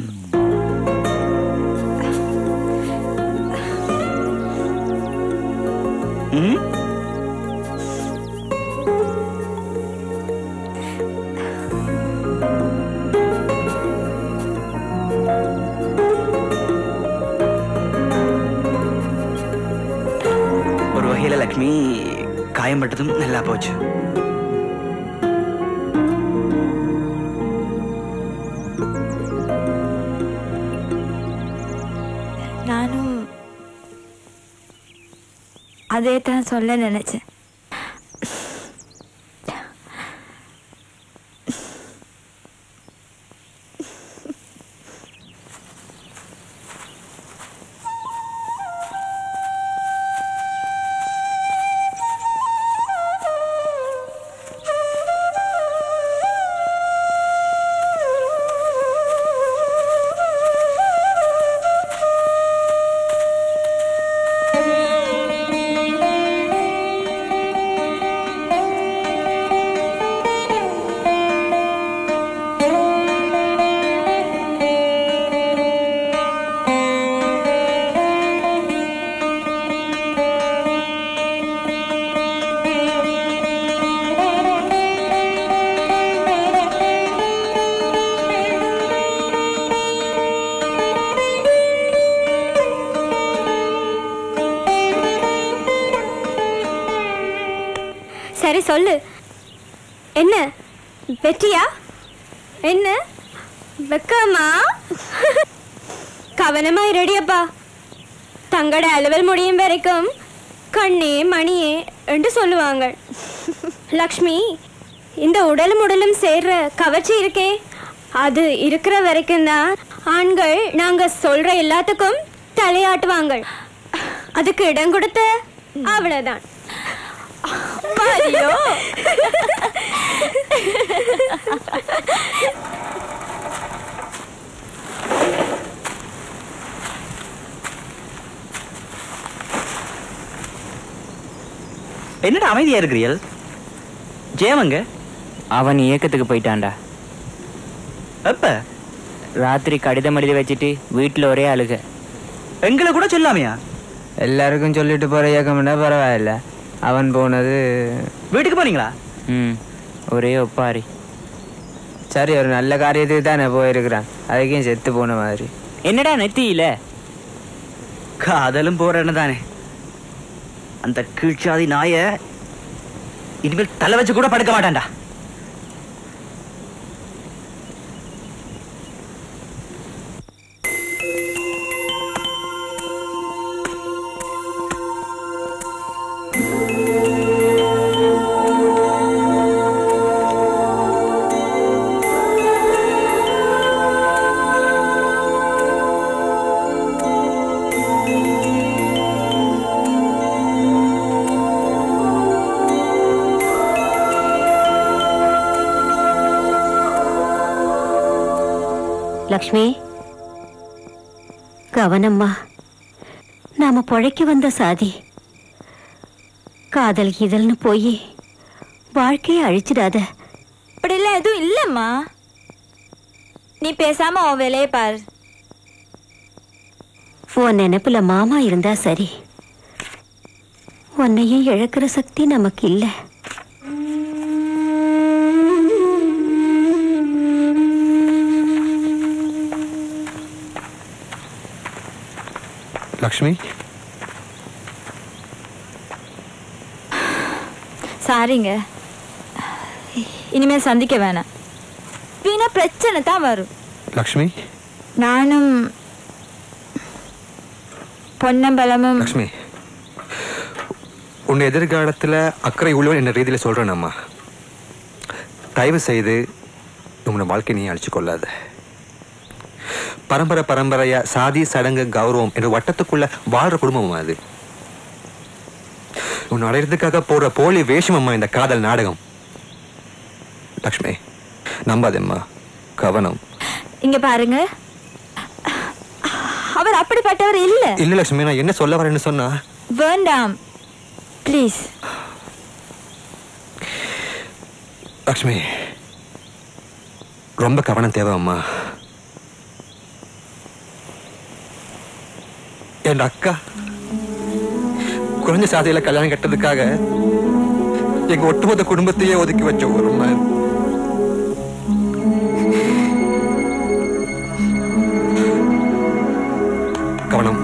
ஒரு வகையில லக்ஷ்மி காயம்பட்டதும் நல்லா போச்சு. நானும் அதே தான் சொல்ல நினைச்சேன். சரி சொல்லு, என்ன வெற்றியா? என்ன வெக்கமா? கவனமாய் ரெடியப்பா. தங்கட அலுவல் முடியும் வரைக்கும் கண்ணே மணியே என்று சொல்லுவாங்க. லக்ஷ்மி, இந்த உடலும் உடலும் சேர்ற கவர்ச்சி இருக்கே, அது இருக்கிற வரைக்கும் தான் ஆண்கள் நாங்க சொல்ற எல்லாத்துக்கும் தலையாட்டுவாங்க. அதுக்கு இடம் கொடுத்த அவ்வளவுதான். என்னடா அமைதியா இருக்கிறீர்கள்? ஜெயமங்க அவன் இயக்கத்துக்கு போயிட்டான்டா. எப்ப? ராத்திரி கடிதம் எழுதி வச்சுட்டு வீட்டுல ஒரே அழுக. எங்களை கூட சொல்லாமையா? எல்லாருக்கும் சொல்லிட்டு போற இயக்கம்னா பரவாயில்ல, அவன் போனது வீட்டுக்கு போனீங்களா? ஒரே ஒப்பாரி. சரி, ஒரு நல்ல காரியத்துக்கு தானே போயிருக்கிறான், அதுக்கும் செத்து போன மாதிரி. என்னடா நெத்தியில காதலும் போறன்னு தானே. அந்த கீழ்ச்சாதி நாய இனிமேல் தலை வச்சு கூட படுக்க மாட்டான்டா. லக்ஷ்மி, கவனம்மா. நாம பொழைக்க வந்த சாதி. காதல் இதழ்னு போய் வாழ்க்கையை அழிச்சிடாத. அப்படிலாம் எதுவும் இல்லம்மா, நீ பேசாம உன் வேலையை பாரு. உன் நினைப்புல மாமா இருந்தா சரி, உன்னையும் இழக்கிற சக்தி நமக்கு இல்லை. லக்ஷ்மி, சாரிங்க, இனிமேல் சந்திக்க வேணாம். வீணா பிரச்சனை தான் வரும். லக்ஷ்மி, நானும் பொன்னம்பலமும். லக்ஷ்மி, உன் எதிர்காலத்தில் அக்கறை உள்ளவன் என்ற ரீதியில சொல்றேன் அம்மா. தயவு செய்து உன்னோட வாழ்க்கை நீ அழிச்சு கொள்ளாத. பரம்பரை பரம்பரையா சாதி சடங்கு கௌரவம் என்ற வட்டத்துக்குள்ள வாழ்ற குடும்பம் அது. உன் அடையறதுக்காக போற போலி வேஷம் அம்மா இந்த காதல் நாடகம். லக்ஷ்மி, நம்பாதேம்மா, கவனம். இங்க பாருங்க, அவர் அப்படிப்பட்டவர் இல்ல. இல்ல லக்ஷ்மி, நான் என்ன சொல்ல வரேன்னு சொன்னா. வேண்டாம் ப்ளீஸ். லக்ஷ்மி, ரொம்ப கவனம் தேவை அம்மா. என் அக்கா குறைஞ்ச சாதியில கல்யாணம் கட்டதுக்காக எங்க ஒட்டுமொத்த குடும்பத்தையே ஒதுக்கி வச்ச ஒரு மாதிரி. கவனம்.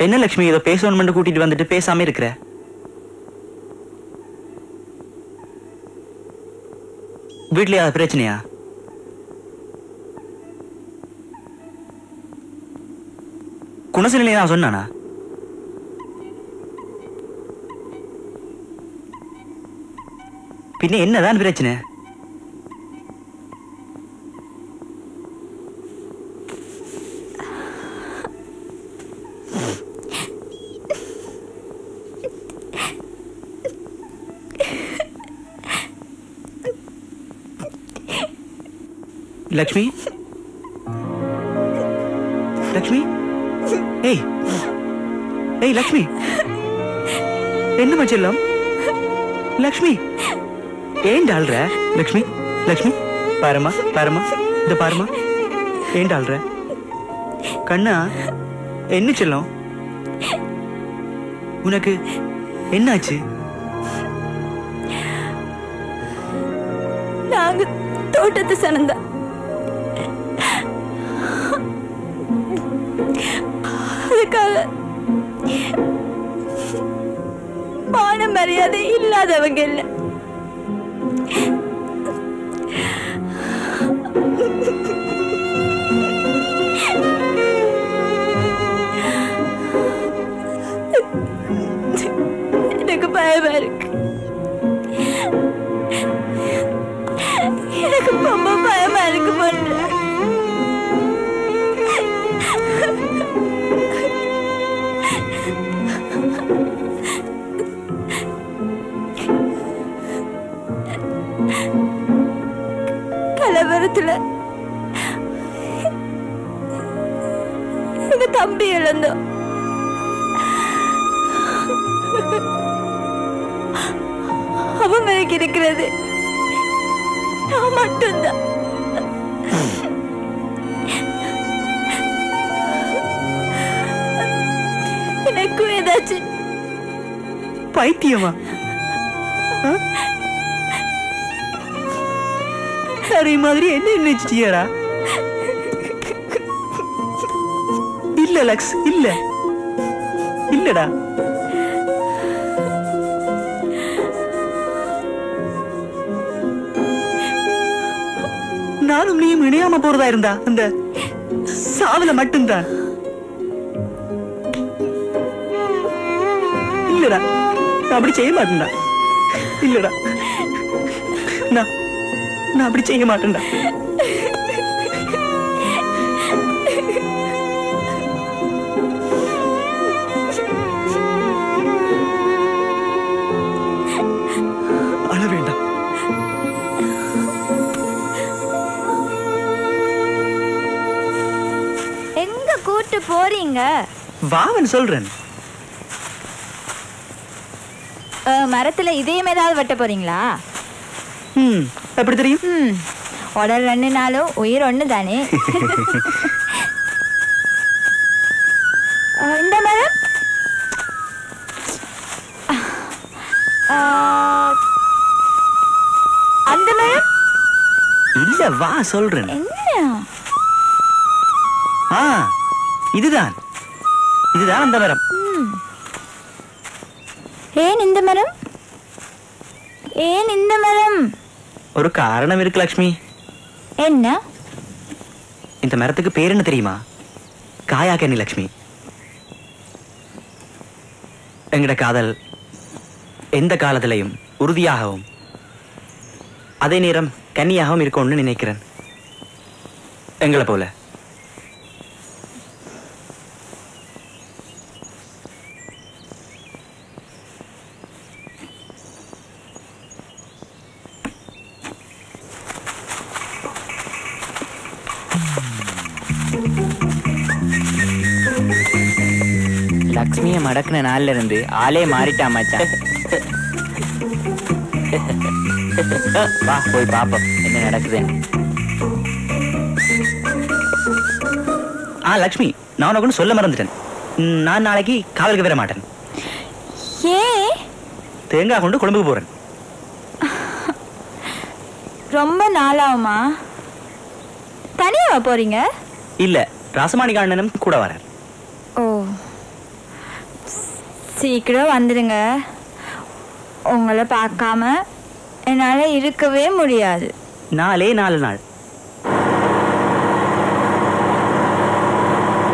என்ன லட்சுமி, இதை பேசணும் கூட்டிட்டு வந்துட்டு பேசாம இருக்கிற? வீட்லயா பிரச்சனையா? குணசீலனை நான் சொன்னானா? பின்ன என்னதான் பிரச்சனை? லக்ஷ்மி, லக்ஷ்மி, ஏய் ஏய் லக்ஷ்மி, என்ன செல்லம்? லக்ஷ்மி, ஏன் ஆள்ற? லக்ஷ்மி, லக்ஷ்மி, பாருமா பாருமா, இந்த பாருமா, ஏன் ஆள்ற? கண்ணா, என்ன செல்லம்? உனக்கு என்னாச்சு? நாங்க தோட்டத்து சனந்தா. அதுக்காக மான மரியாதை இல்லாதவங்க இல்ல. எனக்கு பயமா இருக்கு. எனக்கு ரொம்ப பயமா இருக்கு பண்ற. கலவரத்துல எங்க தம்பி இழந்தோம். அவங்களுக்கு இருக்கிறது நான் மட்டும்தான். எனக்கும் ஏதாச்சும் பைத்தியமா? அதே மாதிரி என்ன நினைச்சிட்டியாடா? இல்ல லக்ஸ், இல்ல இல்லடா. நானும் நீயும் இணையாம போறதா இருந்தா அந்த சாவல மட்டும்தான். இல்லடா, நான் அப்படி செய்ய மாட்டேன்டா. இல்லடா, நான் அப்படி செய்ய மாட்டேன்டா. அழ வேண்டாம். எங்க கூட்டு போறீங்க? வாவன் சொல்றேன். மரத்துல இதயம் ஏதாவது வெட்ட போறீங்களா? எப்படி தெரியும்? உடல் 2 நாளும் உயிர் ஒண்ணு தானே. இந்த மரம் அந்த மரம் இல்ல, வா சொல்றேன். என்ன? இதுதான் அந்த மரம். ஏன் இந்த மரம்? ஏன் இந்த மரம்? ஒரு காரணம் இருக்கு லக்ஷ்மி. என்ன? இந்த மரத்துக்கு பேர் என்ன தெரியுமா? காயாகனி லக்ஷ்மி. எங்கட காதல் எந்த காலத்திலையும் உறுதியாகவும் அதே நேரம் கன்னியாகவும் இருக்கும்னு நினைக்கிறேன். எங்களை போல. லக்ஷ்மியை மடக்குன நாள்ல இருந்து ஆளே மாறிட்டா மச்சான். வா போய் பாப்போம் என்ன நடக்குது. லக்ஷ்மி, நான் உனக்கு சொல்ல மறந்துட்டேன். நான் நாளைக்கு காவலுக்கு வர மாட்டேன். ஏன்? தேங்காய் கொண்டு குழம்புக்கு போறேன். ரொம்ப நாளாகுமா? தனியாவா போறீங்க? இல்ல, ராசமாணிக அண்ணனும் கூட வரார். ஓ, சீக்கிரம் வந்துடுங்க. உங்களை பார்க்காம என்னால இருக்கவே முடியாது. 4 நாள்.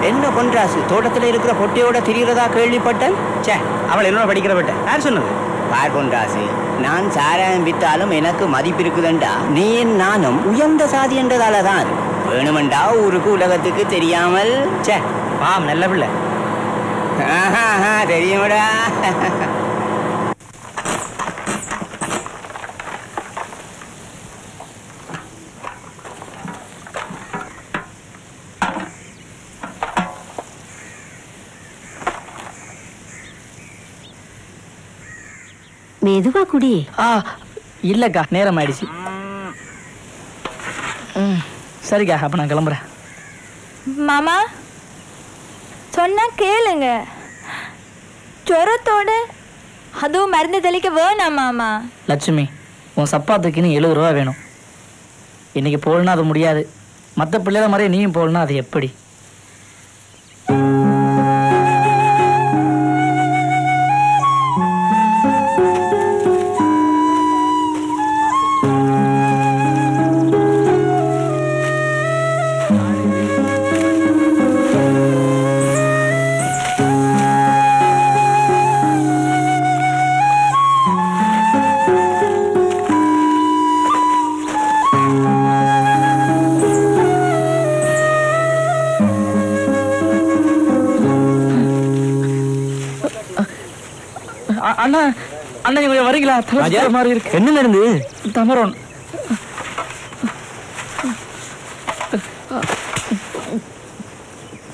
என்ன பொன்ராசு, தோட்டத்துல இருக்கிற பொட்டியோட திரிகிறதா கேள்விப்பட்டேன். சே, அவள் என்னோட படிக்கிறவட்ட யார் சொன்னது? பார் பொன்ராசு, நான் சாராயம் வித்தாலும் எனக்கு மதிப்பு இருக்குதுண்டா. நீ நானும் உயர்ந்த சாதி என்றதாலதான். வேணுமெண்டா ஊருக்கு உலகத்துக்கு தெரியாமல். சே, பாம் நல்ல பிள்ளை. தெரியுமடா. மெதுவா குடி. இல்லக்கா, நேரம் ஆயிடுச்சு. சரிக்கா, அப்ப நான் கிளம்புறேன். மாமா சொன்னா கேளுங்க. ஜுரத்தோட அதுவும் மருந்து தெளிக்க வேணாம் மாமா. லட்சுமி, உன் சப்பாத்துக்குன்னு 70 ரூபா வேணும். இன்னைக்கு போகலன்னா அது முடியாது. மற்ற பிள்ளைல மாதிரியே நீயும் போகலன்னா அது எப்படி? அண்ணா அண்ணா நீங்க வரீங்களா? மாதிரி இருக்கு. என்ன நடந்து? தமரோன்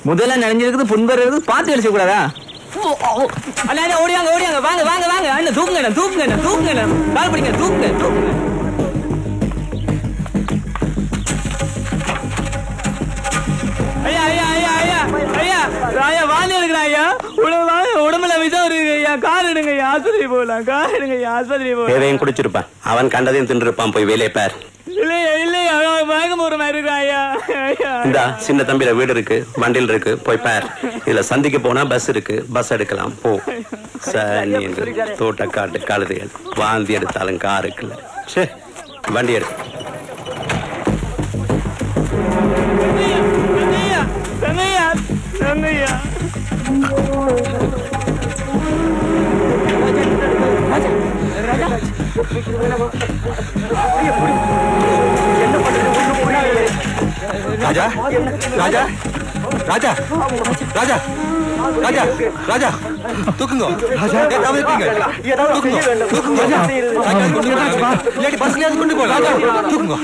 முதல்ல நனைஞ்சிருக்குது, புண்பர் இருக்குது, பார்த்து அடிச்ச கூடாதா? அண்ணா ஓடியாங்க ஓடியாங்க, வாங்க வாங்க வாங்க அண்ணன், தூக்குங்க தூக்குங்க தூக்குங்க, கால் பிடிங்க, தூக்குங்க தூக்குங்க. ஐயா ஐயா ஐயா ஐயா ஐயா ஐயா வாந்தி எடுக்கிறேன் ஐயா, உடம்புல விஷம் இருக்கு ஐயா, கார் எடுங்க ஐயா, ஆஸ்பத்திரி போகலாம், கார் எடுங்க ஐயா, ஆஸ்பத்திரி போகலாம். எதையும் குடிச்சிருப்பான், அவன் கண்டதையும் தின்றுப்பான், போய் வேலையை பார். இல்லையா இல்லையா மயக்கம் போற மாதிரி இருக்கா ஐயா. இந்த சின்ன தம்பியில வீடு இருக்கு, வண்டியில் இருக்கு, போய் பார். இதுல சந்திக்கு போனா பஸ் இருக்கு, பஸ் எடுக்கலாம், போ. சனி தோட்டக்காட்டு கழுதைகள் வாந்தி எடுத்தாலும் கார் இருக்குல்ல, சே வண்டி எடு. ராஜா ராஜா ராஜா ராஜா ராஜா ராஜா தூக்குங்க ராஜா, ஏதாவது இருக்கீங்க? தூக்குங்க தூக்குங்க ராஜா, இல்லாட்டி பஸ்ல கொண்டு போ ராஜா, தூக்குங்க.